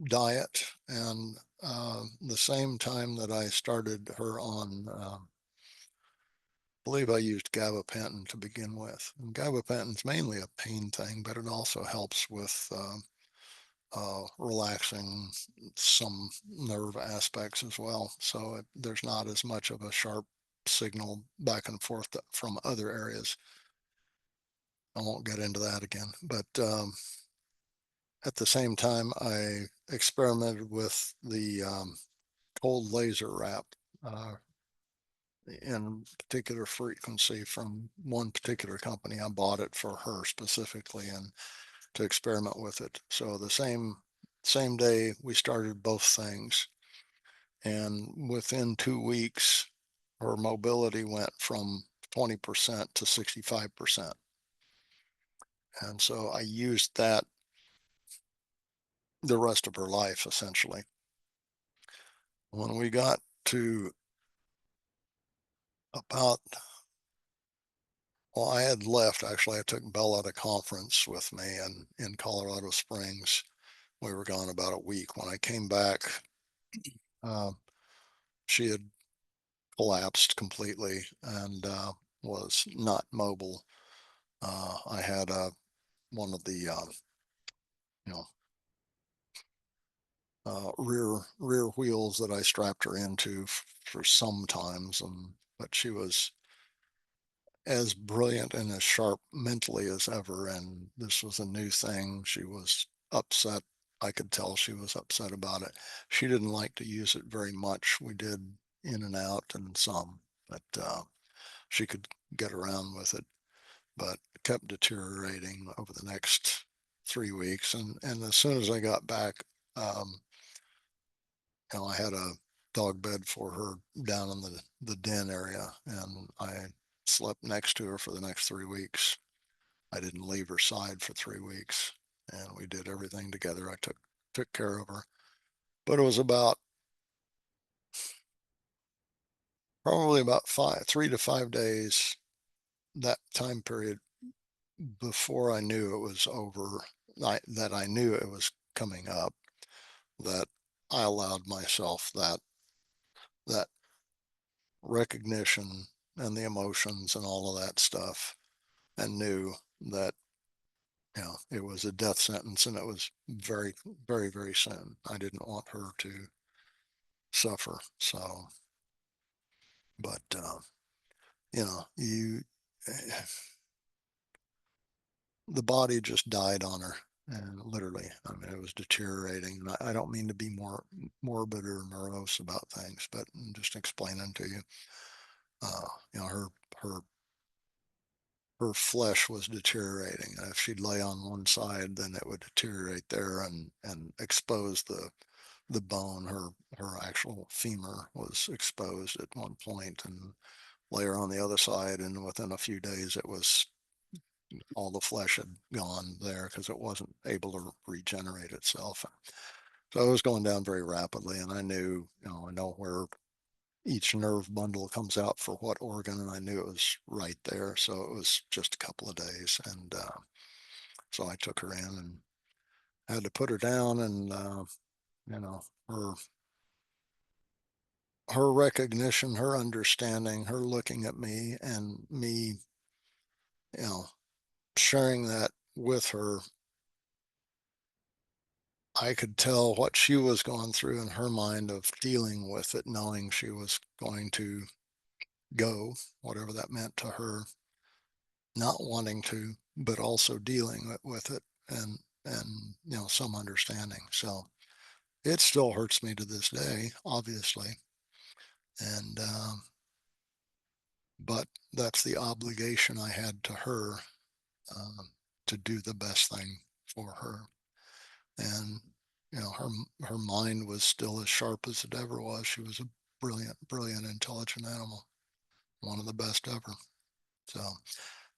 diet, and the same time that I started her on. I believe I used gabapentin to begin with. And gabapentin is mainly a pain thing, but it also helps with relaxing some nerve aspects as well. So there's not as much of a sharp signal back and forth from other areas. I won't get into that again. But at the same time, I experimented with the cold laser wrap uh, in particular frequency from one particular company. I bought it for her specifically and to experiment with it. So the same day we started both things, and within 2 weeks, her mobility went from 20% to 65%. And so I used that the rest of her life essentially. When we got to about, well, I had left actually. I took Bella at a conference with me in Colorado Springs. We were gone about a week. When I came back, uh, she had collapsed completely and was not mobile. I had one of the you know rear wheels that I strapped her into for some times, and but she was as brilliant and as sharp mentally as ever. And this was a new thing. She was upset. I could tell she was upset about it. She didn't like to use it very much. We did in and out and some, but she could get around with it, but it kept deteriorating over the next 3 weeks. And as soon as I got back, um, I had a dog bed for her down in the den area, and I slept next to her for the next 3 weeks. I didn't leave her side for 3 weeks, and we did everything together. I took care of her, but it was about probably about 3 to 5 days, that time period, before I knew it was over, that I knew it was coming up, that I allowed myself that recognition and the emotions and all of that stuff, and knew that it was a death sentence, and it was very, very, very soon. I didn't want her to suffer. So, but you know, you the body just died on her, and literally, I mean, it was deteriorating. And I don't mean to be more morbid or morose about things, but I'm just explaining to you. Her her flesh was deteriorating. And if she'd lay on one side, then it would deteriorate there and expose the bone. Her actual femur was exposed at one point, and lay her on the other side, and within a few days, it was all the flesh had gone there because it wasn't able to regenerate itself. So it was going down very rapidly, and I knew, I know where each nerve bundle comes out for what organ, and I knew it was right there. So it was just a couple of days, and so I took her in and had to put her down, and you know, her recognition, her understanding, her looking at me, and me, you know, sharing that with her. I could tell what she was going through in her mind of dealing with it, knowing she was going to go, whatever that meant to her, not wanting to, but also dealing with it, and some understanding. So it still hurts me to this day, obviously, and but that's the obligation I had to her, um, to do the best thing for her. And her mind was still as sharp as it ever was. She was a brilliant, brilliant, intelligent animal, one of the best ever. So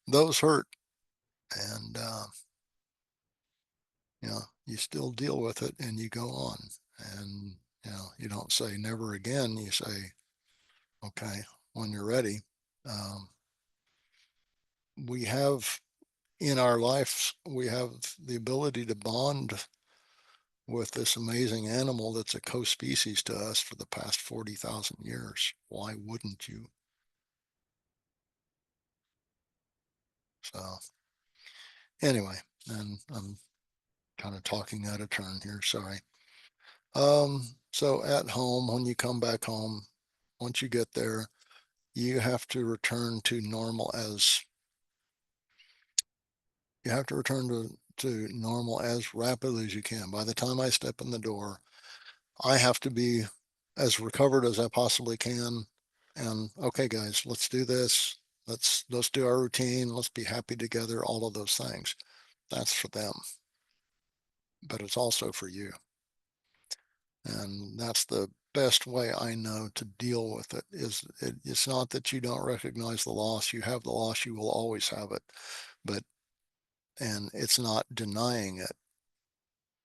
those hurt, and you still deal with it and you go on. And you don't say never again. You say, okay, when you're ready. Um, we have in our life, we have the ability to bond with this amazing animal that's a co-species to us for the past 40,000 years. Why wouldn't you? So anyway, and I'm kind of talking out of turn here. Sorry. So at home, when you come back home, once you get there, you have to return to normal as you have to return to normal as rapidly as you can. By the time I step in the door, I have to be as recovered as I possibly can. And okay, guys, let's do this. Let's do our routine. Let's be happy together. All of those things. That's for them, but it's also for you. And that's the best way I know to deal with it. It's not that you don't recognize the loss. You have the loss. You will always have it, but and it's not denying it.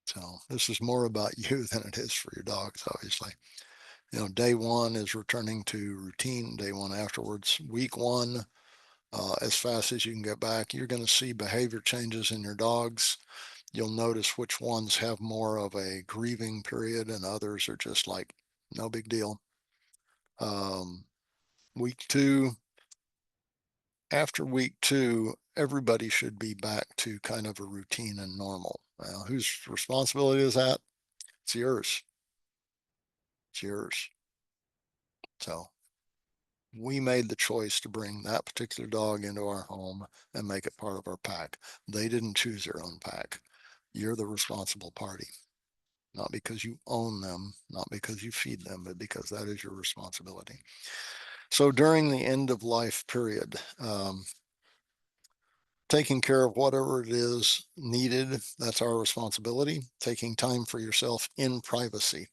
So this is more about you than it is for your dogs, obviously. Day one is returning to routine. Day one afterwards. Week one, as fast as you can get back, you're going to see behavior changes in your dogs. You'll notice which ones have more of a grieving period and others are just like, no big deal. Um, week two, after week two, everybody should be back to kind of a routine and normal. Now, whose responsibility is that? It's yours. It's yours. So we made the choice to bring that particular dog into our home and make it part of our pack. They didn't choose their own pack. You're the responsible party, not because you own them, not because you feed them, but because that is your responsibility. So during the end of life period, taking care of whatever it is needed, that's our responsibility. Taking time for yourself in privacy.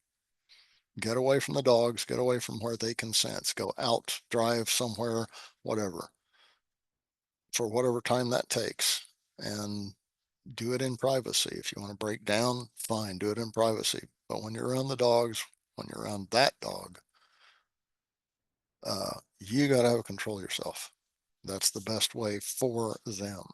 Get away from the dogs, get away from where they can sense, go out, drive somewhere, whatever, for whatever time that takes. And do it in privacy. If you want to break down, fine, do it in privacy. But when you're around the dogs, when you're around that dog, you got to have control yourself. That's the best way for them.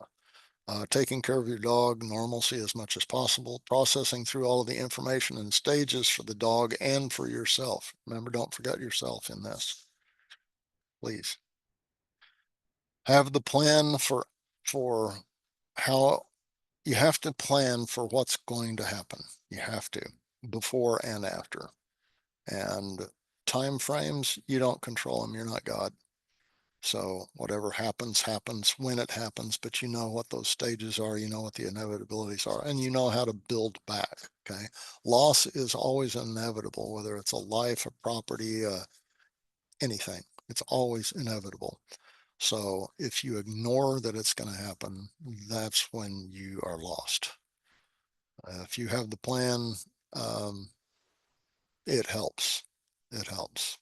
Taking care of your dog, normalcy as much as possible, processing through all of the information and stages for the dog and for yourself. Remember, don't forget yourself in this, please. Have the plan for how you have to plan for what's going to happen. You have to, before and after. And time frames, you don't control them. You're not God. So whatever happens, happens when it happens, but you know what those stages are, you know what the inevitabilities are, and you know how to build back. Okay. Loss is always inevitable, whether it's a life, a property, anything. It's always inevitable. So if you ignore that it's going to happen, that's when you are lost. If you have the plan, um, it helps. It helps.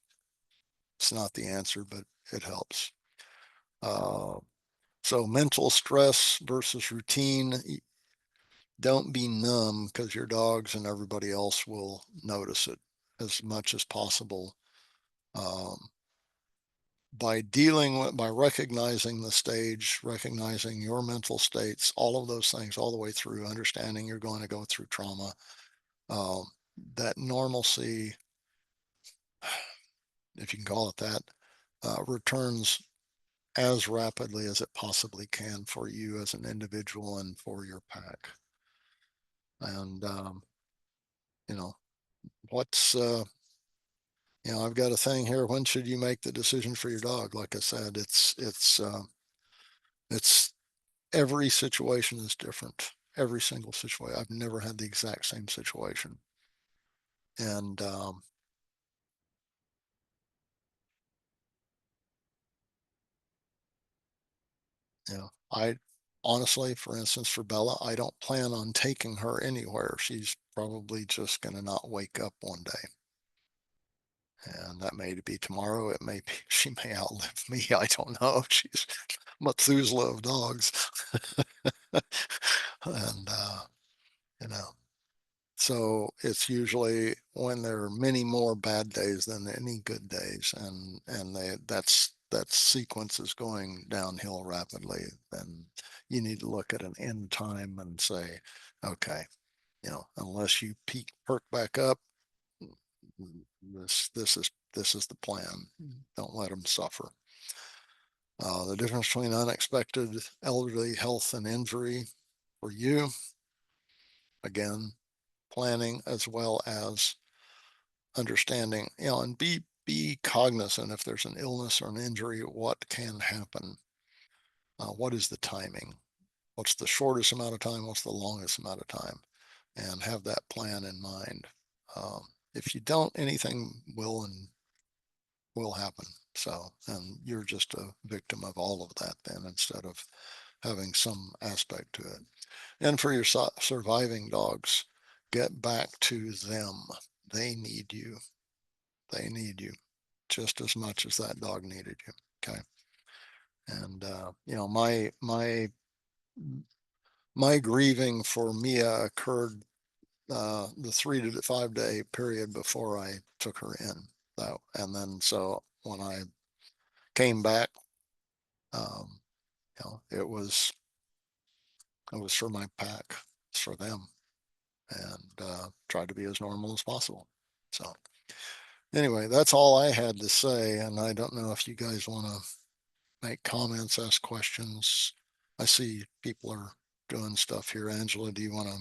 It's not the answer, but it helps. Uh, so mental stress versus routine. Don't be numb because your dogs and everybody else will notice it as much as possible. Um, by recognizing the stage, recognizing your mental states, all of those things, all the way through, understanding you're going to go through trauma, um, that normalcy, if you can call it that, returns as rapidly as it possibly can for you as an individual and for your pack. And you know what's I've got a thing here. When should you make the decision for your dog? Like I said, it's every situation is different. Every single situation. I've never had the exact same situation. And I honestly, for instance, for Bella, I don't plan on taking her anywhere. She's probably just going to not wake up one day. And that may be tomorrow. It may be, she may outlive me. I don't know. She's Methuselah of dogs. And, you know, so it's usually when there are many more bad days than any good days, and that sequence is going downhill rapidly, then you need to look at an end time and say, okay, unless you perk back up, this is the plan. Don't let them suffer. The difference between unexpected elderly health and injury for you, again, planning as well as understanding, and be cognizant if there's an illness or an injury, what can happen. What is the timing? What's the shortest amount of time? What's the longest amount of time? And have that plan in mind. If you don't, anything will happen. So, and you're just a victim of all of that then, instead of having some aspect to it. And for your surviving dogs, get back to them. They need you. They need you just as much as that dog needed you. Okay. And my grieving for Mia occurred the 3 to 5 day period before I took her in. And then so when I came back, um, it was for my pack, it's for them, and tried to be as normal as possible. So anyway, that's all I had to say, and I don't know if you guys want to make comments, ask questions. I see people are doing stuff here. Angela, do you want to,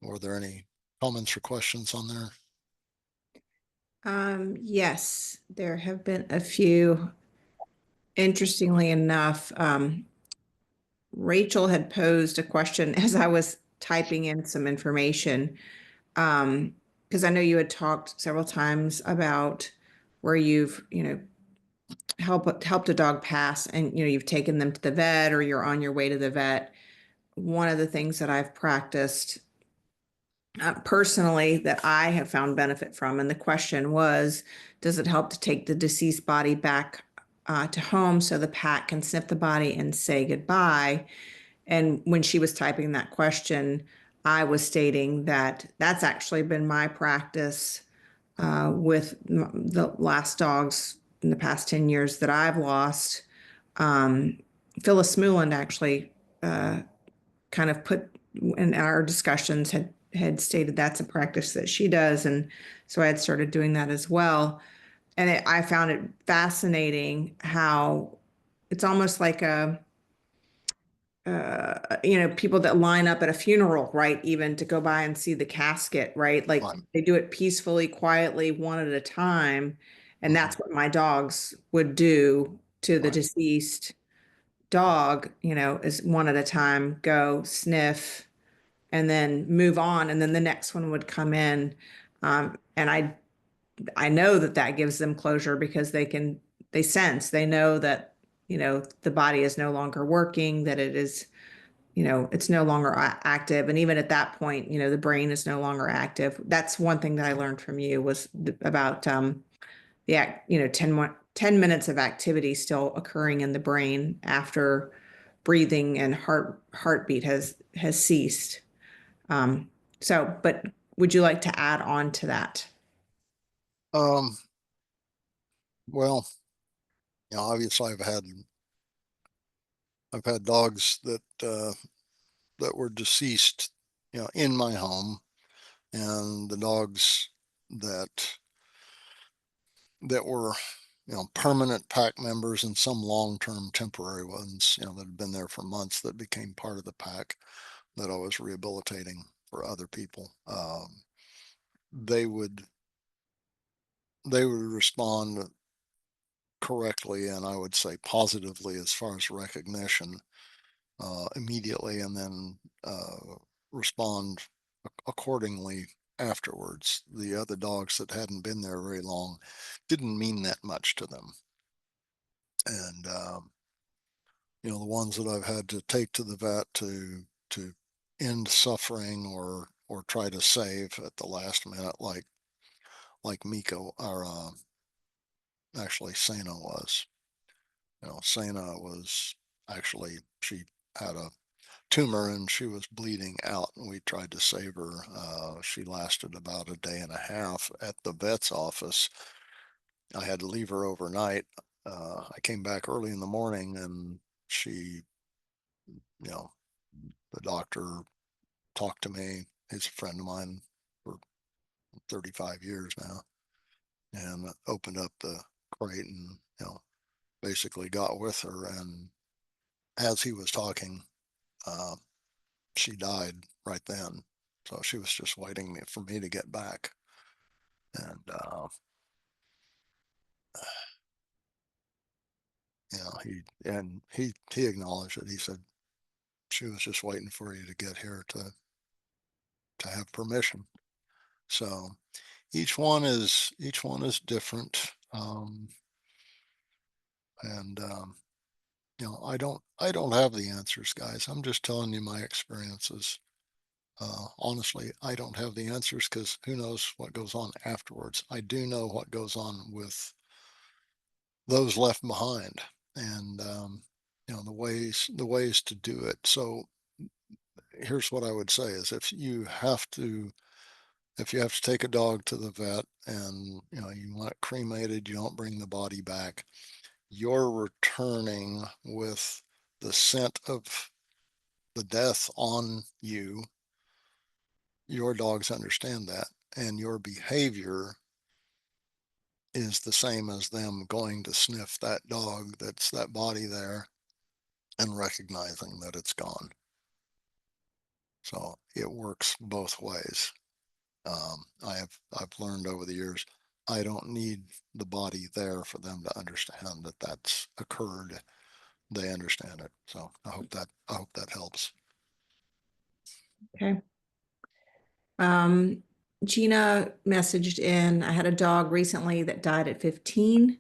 were there any comments or questions on there? Yes, there have been a few. Interestingly enough, Rachel had posed a question as I was typing in some information. Because I know you had talked several times about where you've, helped a dog pass and, you've taken them to the vet or you're on your way to the vet. One of the things that I've practiced personally that I have found benefit from, and the question was, does it help to take the deceased body back to home so the pack can sniff the body and say goodbye? And when she was typing that question, I was stating that that's actually been my practice with the last dogs in the past 10 years that I've lost. Phyllis Smuland actually kind of put in our discussions had stated that's a practice that she does, and so I had started doing that as well. And I found it fascinating how it's almost like people that line up at a funeral, right? Even to go by and see the casket, right? Like Right. they do it peacefully, quietly, one at a time. And Mm-hmm. that's what my dogs would do to the Right. deceased dog, is one at a time, go sniff and then move on. And then the next one would come in. And I know that that gives them closure because they know that, the body is no longer working, that it is, it's no longer active. And even at that point, the brain is no longer active. That's one thing that I learned from you was about the act, 10 minutes of activity still occurring in the brain after breathing and heartbeat has ceased. Um, but would you like to add on to that? Um, well, obviously I've had dogs that were deceased, in my home, and the dogs that were, permanent pack members, and some long-term temporary ones, that had been there for months, that became part of the pack that I was rehabilitating for other people. They would they would respond correctly, and I would say positively as far as recognition, immediately, and then respond accordingly afterwards. The other dogs that hadn't been there very long didn't mean that much to them. And the ones that I've had to take to the vet to end suffering or try to save at the last minute, like Miko, or actually Sana was. Sana was actually, she had a tumor and she was bleeding out, and we tried to save her. She lasted about a day and a half at the vet's office. I had to leave her overnight. I came back early in the morning, and she, you know, the doctor talked to me. He's a friend of mine for 35 years now, and opened up the crate and, basically got with her. And as he was talking, uh, she died right then. So she was just waiting for me to get back. And, he acknowledged it. He said, she was just waiting for you to get here to have permission. So each one is different. And I don't have the answers, guys. I'm just telling you my experiences. Honestly, I don't have the answers, because who knows what goes on afterwards. I do know what goes on with those left behind, and the ways to do it. So here's what I would say: is if you have to take a dog to the vet, and you want it cremated, you don't bring the body back, you're returning with the scent of the death on you. Your dogs understand that, and your behavior is the same as them going to sniff that dog, that's that body there, and recognizing that it's gone. So it works both ways. I've learned over the years, I don't need the body there for them to understand that that's occurred. They understand it. So I hope that helps. Okay. Um, Gina messaged in, I had a dog recently that died at 15,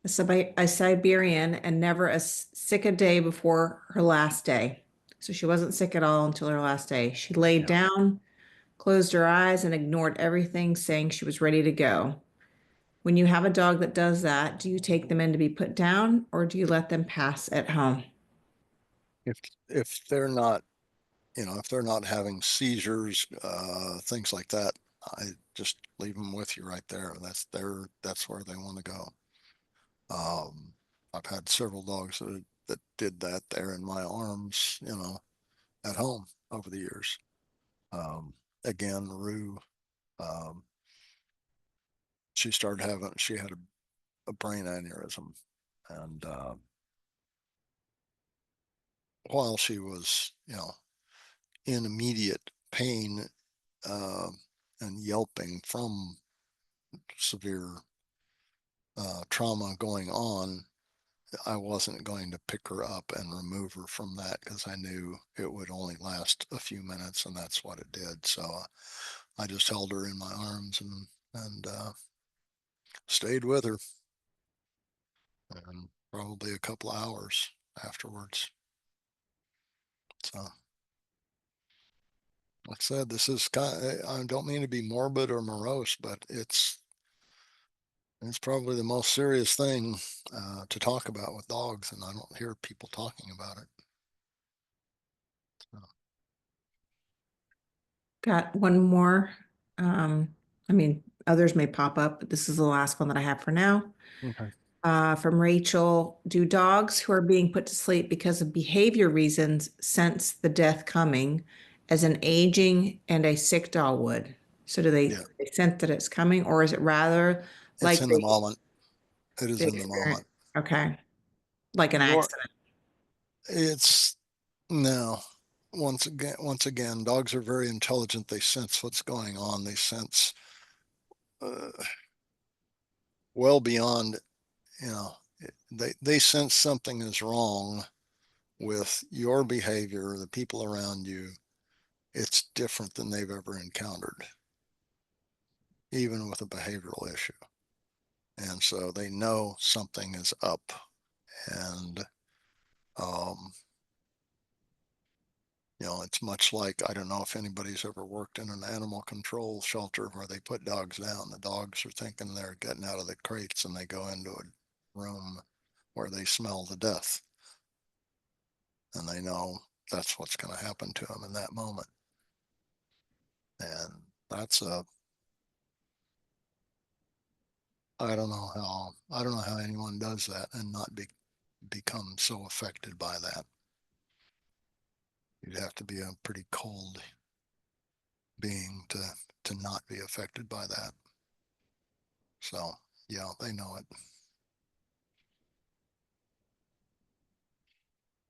a Siberian, and never sick a day before her last day. So she wasn't sick at all until her last day. She laid Yeah. down, closed her eyes, and ignored everything, saying she was ready to go. When you have a dog that does that, do you take them in to be put down, or do you let them pass at home? If if they're not, if they're not having seizures, things like that, I just leave them with you right there. That's where they want to go. Um, I've had several dogs that did that there in my arms, at home over the years. Um, Again, Rue, um, she had a brain aneurysm, and while she was, in immediate pain, uh, and yelping from severe trauma going on, I wasn't going to pick her up and remove her from that, because I knew it would only last a few minutes, and that's what it did. So I just held her in my arms, and stayed with her, and probably a couple of hours afterwards. So, like I said, this is I don't mean to be morbid or morose, but it's probably the most serious thing to talk about with dogs, and I don't hear people talking about it. So, Got one more. Um, I mean, others may pop up, but this is the last one that I have for now. okay. From Rachel, do dogs who are being put to sleep because of behavior reasons sense the death coming as an aging and a sick dog would? So do Yeah, they sense that it's coming, or is it rather it's like in the moment. It is they in the experience? moment. Okay, like an Your accident. it's No. Once again, dogs are very intelligent. They sense what's going on. They sense, uh, well beyond, you know, they sense something is wrong with your behavior, the people around you. It's different than they've ever encountered, even with a behavioral issue. And so they know something is up. And, um, it's much like, I don't know if anybody's ever worked in an animal control shelter where they put dogs down. The dogs are thinking they're getting out of the crates and they go into a room where they smell the death. And they know that's what's going to happen to them in that moment. And that's a, I don't know how anyone does that and not become so affected by that. You'd have to be a pretty cold being to not be affected by that. So yeah, they know it.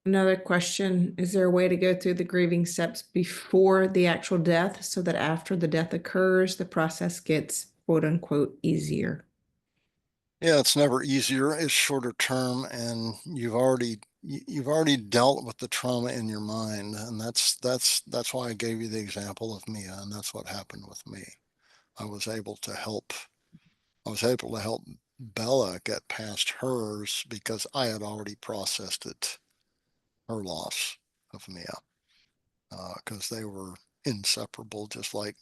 Another question, is there a way to go through the grieving steps before the actual death so that after the death occurs, the process gets quote unquote easier? Yeah, it's never easier. It's shorter term, and you've already dealt with the trauma in your mind, and that's why I gave you the example of Mia, and that's what happened with me. I was able to help. I was able to help Bella get past hers because I had already processed it, her loss of Mia, because they were inseparable, just like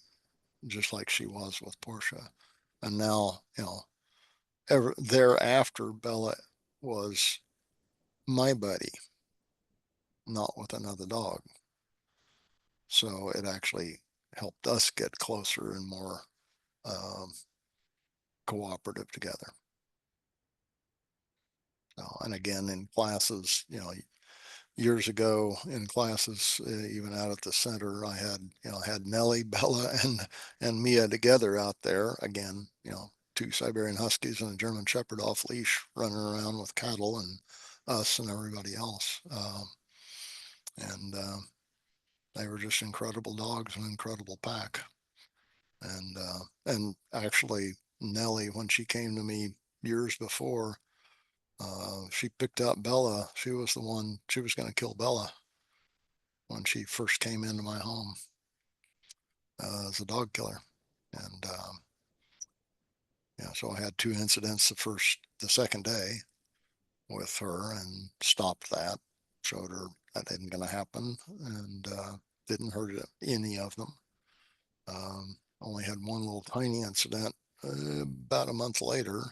she was with Portia. And now, ever thereafter, Bella was my buddy, not with another dog. So it actually helped us get closer and more um, cooperative together. So, and again, in classes, years ago in classes, even out at the center, I had Nellie, Bella, and Mia together out there. Again, two Siberian Huskies and a German Shepherd off leash, running around with cattle and us and everybody else. And They were just incredible dogs, an incredible pack. And actually, Nellie, when she came to me years before, she picked up Bella. She was the one. She was going to kill Bella when she first came into my home as a dog killer. And yeah, so I had two incidents the second day with her and stopped that, showed her that isn't going to happen, and didn't hurt any of them. Only had one little tiny incident about a month later.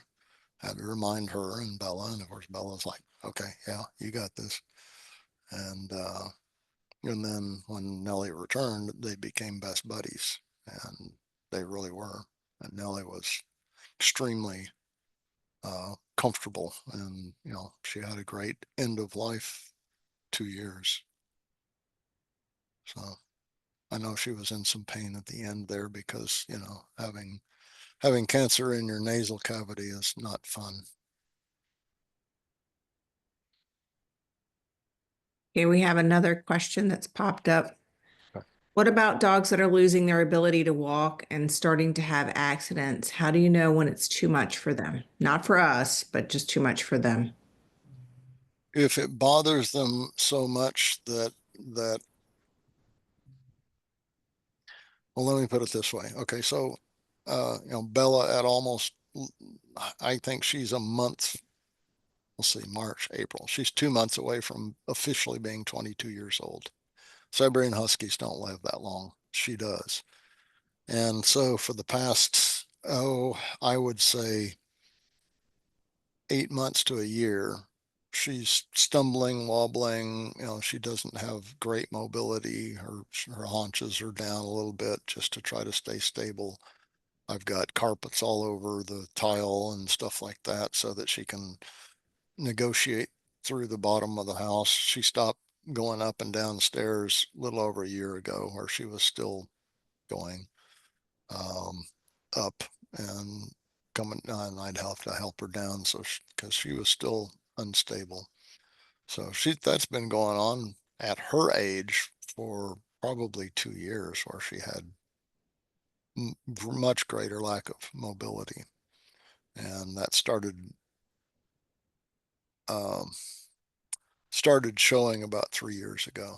Had to remind her and Bella, and of course Bella's like, "Okay, yeah, you got this." And then when Nellie returned, they became best buddies, and they really were. And Nellie was extremely comfortable, and she had a great end of life 2 years. So I know she was in some pain at the end there because having cancer in your nasal cavity is not fun. Okay, we have another question that's popped up. What about dogs that are losing their ability to walk and starting to have accidents? How do you know when it's too much for them? Not for us, but just too much for them. If it bothers them so much that well, let me put it this way. Okay, so Bella at almost, I think she's a month. Let's see, March, April. She's 2 months away from officially being 22 years old. Siberian Huskies don't live that long. She does. And so for the past, I would say 8 months to a year, she's stumbling, wobbling. She doesn't have great mobility. Her haunches are down a little bit just to try to stay stable. I've got carpets all over the tile and stuff like that so that she can negotiate through the bottom of the house. She stopped going up and down stairs a little over a year ago, where she was still going um, up and coming down. I'd have to help her down because she was still unstable. So that's been going on at her age for probably 2 years, where she had much greater lack of mobility. and that um, started showing about 3 years ago.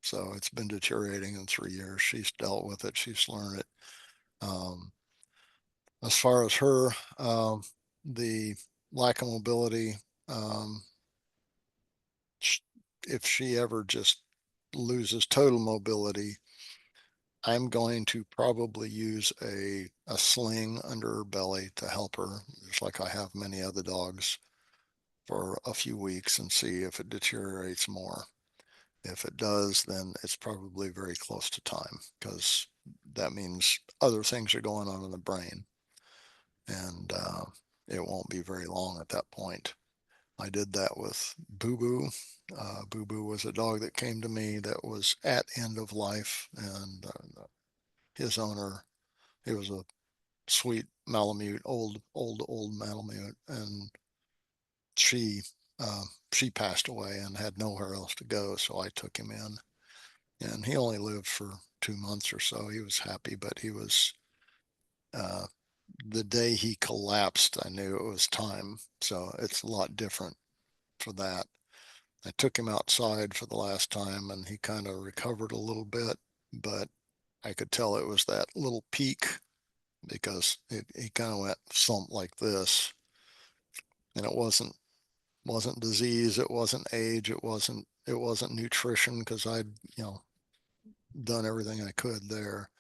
So it's been deteriorating in 3 years. She's dealt with it. She's learned it. Um, as far as her, the lack of mobility, um, if she ever just loses total mobility, I'm going to probably use a sling under her belly to help her, just like I have many other dogs, for a few weeks and see if it deteriorates more. If it does, then it's probably very close to time, because that means other things are going on in the brain, and it won't be very long at that point. I did that with Boo Boo. Boo Boo was a dog that came to me that was at end of life, and his owner, he was a sweet Malamute, old Malamute, and she she passed away and had nowhere else to go, so I took him in, and he only lived for 2 months or so. He was happy, but he was uh, the day he collapsed, I knew it was time. So it's a lot different for that. I took him outside for the last time, and he kind of recovered a little bit, but I could tell it was that little peak, because he kind of went slump like this, and it wasn't disease, it wasn't age, it wasn't nutrition, because I'd done everything I could there.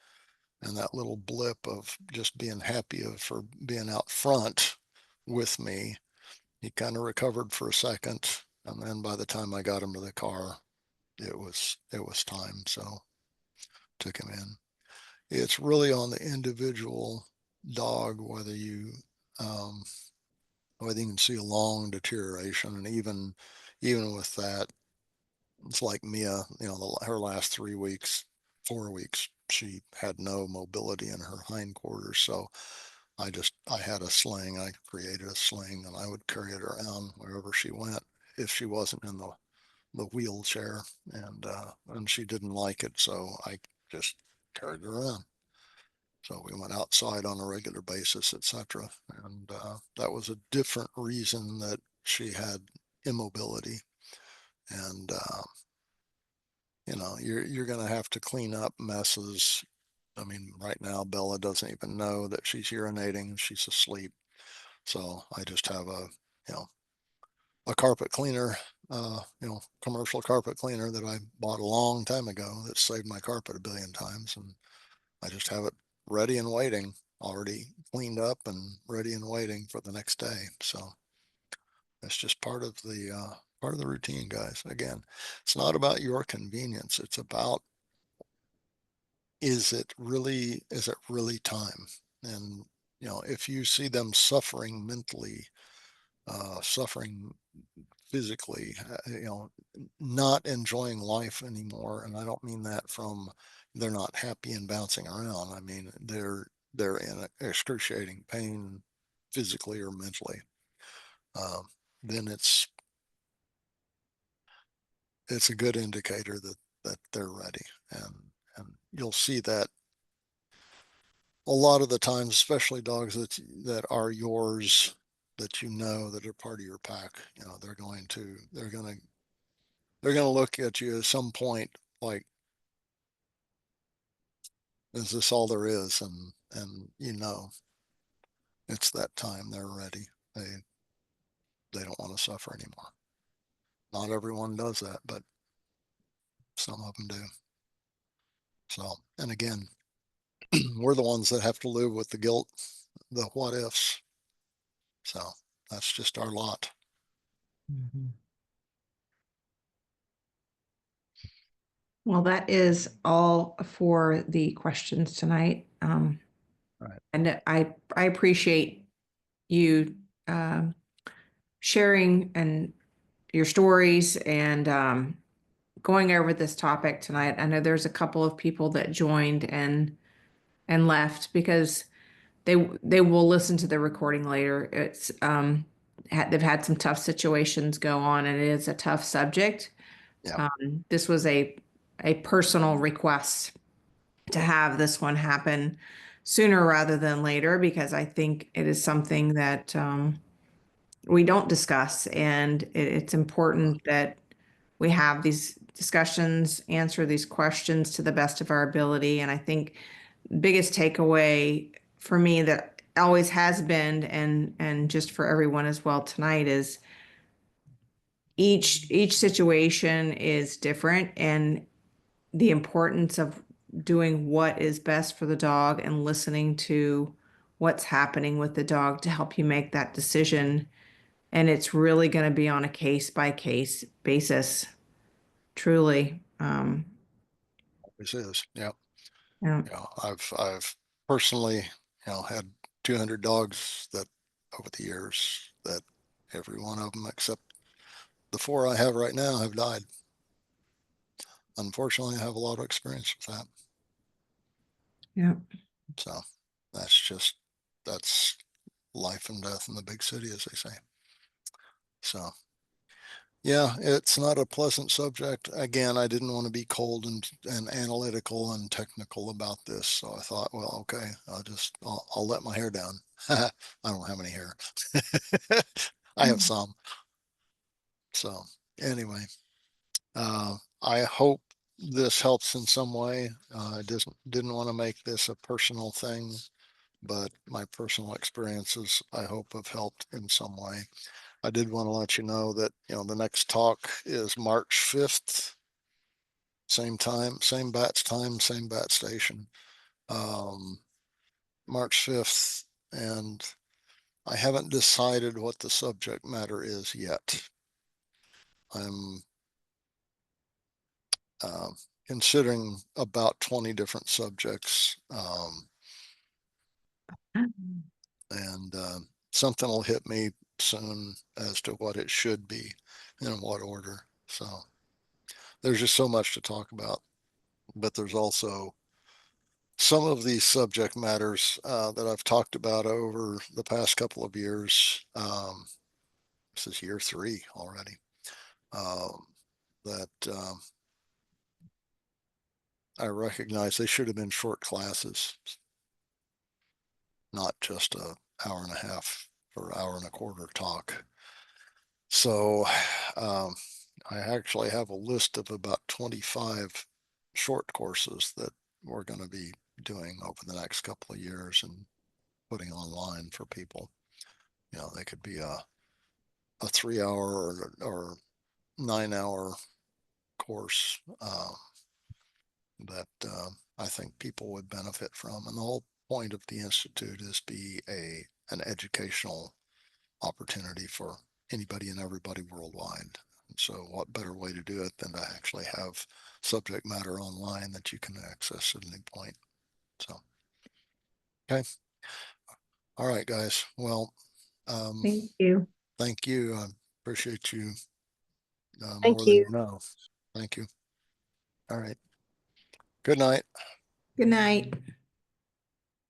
And that little blip of just being happy for being out front with me, he kind of recovered for a second, and then by the time I got him to the car, it was time. So took him in. It's really on the individual dog um, whether you can see a long deterioration, and even with that, it's like Mia. Her last 3 weeks, 4 weeks, she had no mobility in her hindquarters. So I had a sling. I created a sling, and I would carry it around wherever she went if she wasn't in the wheelchair, and she didn't like it, so I just carried her around. So we went outside on a regular basis, etc. And that was a different reason that she had immobility. And you're going to have to clean up messes. I mean, right now Bella doesn't even know that she's urinating. She's asleep. So I just have you know, a carpet cleaner, commercial carpet cleaner that I bought a long time ago that saved my carpet a billion times. And I just have it ready and waiting, already cleaned up and ready and waiting for the next day. So it's just part of the routine, guys. Again, it's not about your convenience. It's about, is it really time? And if you see them suffering mentally, suffering physically, not enjoying life anymore. And I don't mean that from they're not happy and bouncing around. I mean they're in excruciating pain, physically or mentally. Um, then it's a good indicator that they're ready, and you'll see that a lot of the times, especially dogs that are yours, that are part of your pack. They're going to look at you at some point like, is this all there is? And it's that time they're ready. They don't want to suffer anymore. Not everyone does that, but some of them do. So, and again, we're the ones that have to live with the guilt, the what ifs. So that's just our lot. Mhm. Well, that is all for the questions tonight. Right. And I appreciate you um, sharing and your stories and going over this topic tonight. I know there's a couple of people that joined and left because they will listen to the recording later. It's they've had some tough situations go on, and it is a tough subject. Yeah. This was a personal request to have this one happen. sooner rather than later, because I think it is something that we don't discuss, and it's important that we have these discussions, answer these questions to the best of our ability. And I think biggest takeaway for me that always has been, and just for everyone as well tonight, is each situation is different, and the importance of doing what is best for the dog and listening to what's happening with the dog to help you make that decision. And it's really going to be on a case by case basis, truly. This is, yeah. Yeah, I've personally, had 200 dogs that over the years that every one of them except the four I have right now have died. Unfortunately, I have a lot of experience with that. yeah. So that's just, that's life and death in the big city, as they say. So yeah, it's not a pleasant subject. Again, I didn't want to be cold and analytical and technical about this. So I thought, well, okay, I'll let my hair down. I don't have any hair. I have some. So anyway, I hope this helps in some way. I didn't want to make this a personal thing, but my personal experiences, I hope, have helped in some way. I did want to let you know that, the next talk is March 5th, same time, same bat station. Um, March 5th, and I haven't decided what the subject matter is yet. I'm uh, considering about 20 different subjects, and something will hit me soon as to what it should be and in what order. So there's just so much to talk about, but there's also some of these subject matters that I've talked about over the past couple of years. This is year 3 already. Um, that I recognize they should have been short classes, not just a hour and a half or hour and a quarter talk. So I actually have a list of about 25 short courses that we're going to be doing over the next couple of years and putting online for people. They could be a 3 hour or 9 hour course that I think people would benefit from. And the whole point of the Institute is be an educational opportunity for anybody and everybody worldwide. So what better way to do it than to actually have subject matter online that you can access at any point. So, okay. All right, guys. Well, um, Thank you. thank you. I appreciate you Thank more than you. you know. Thank you. All right. Good night. Good night.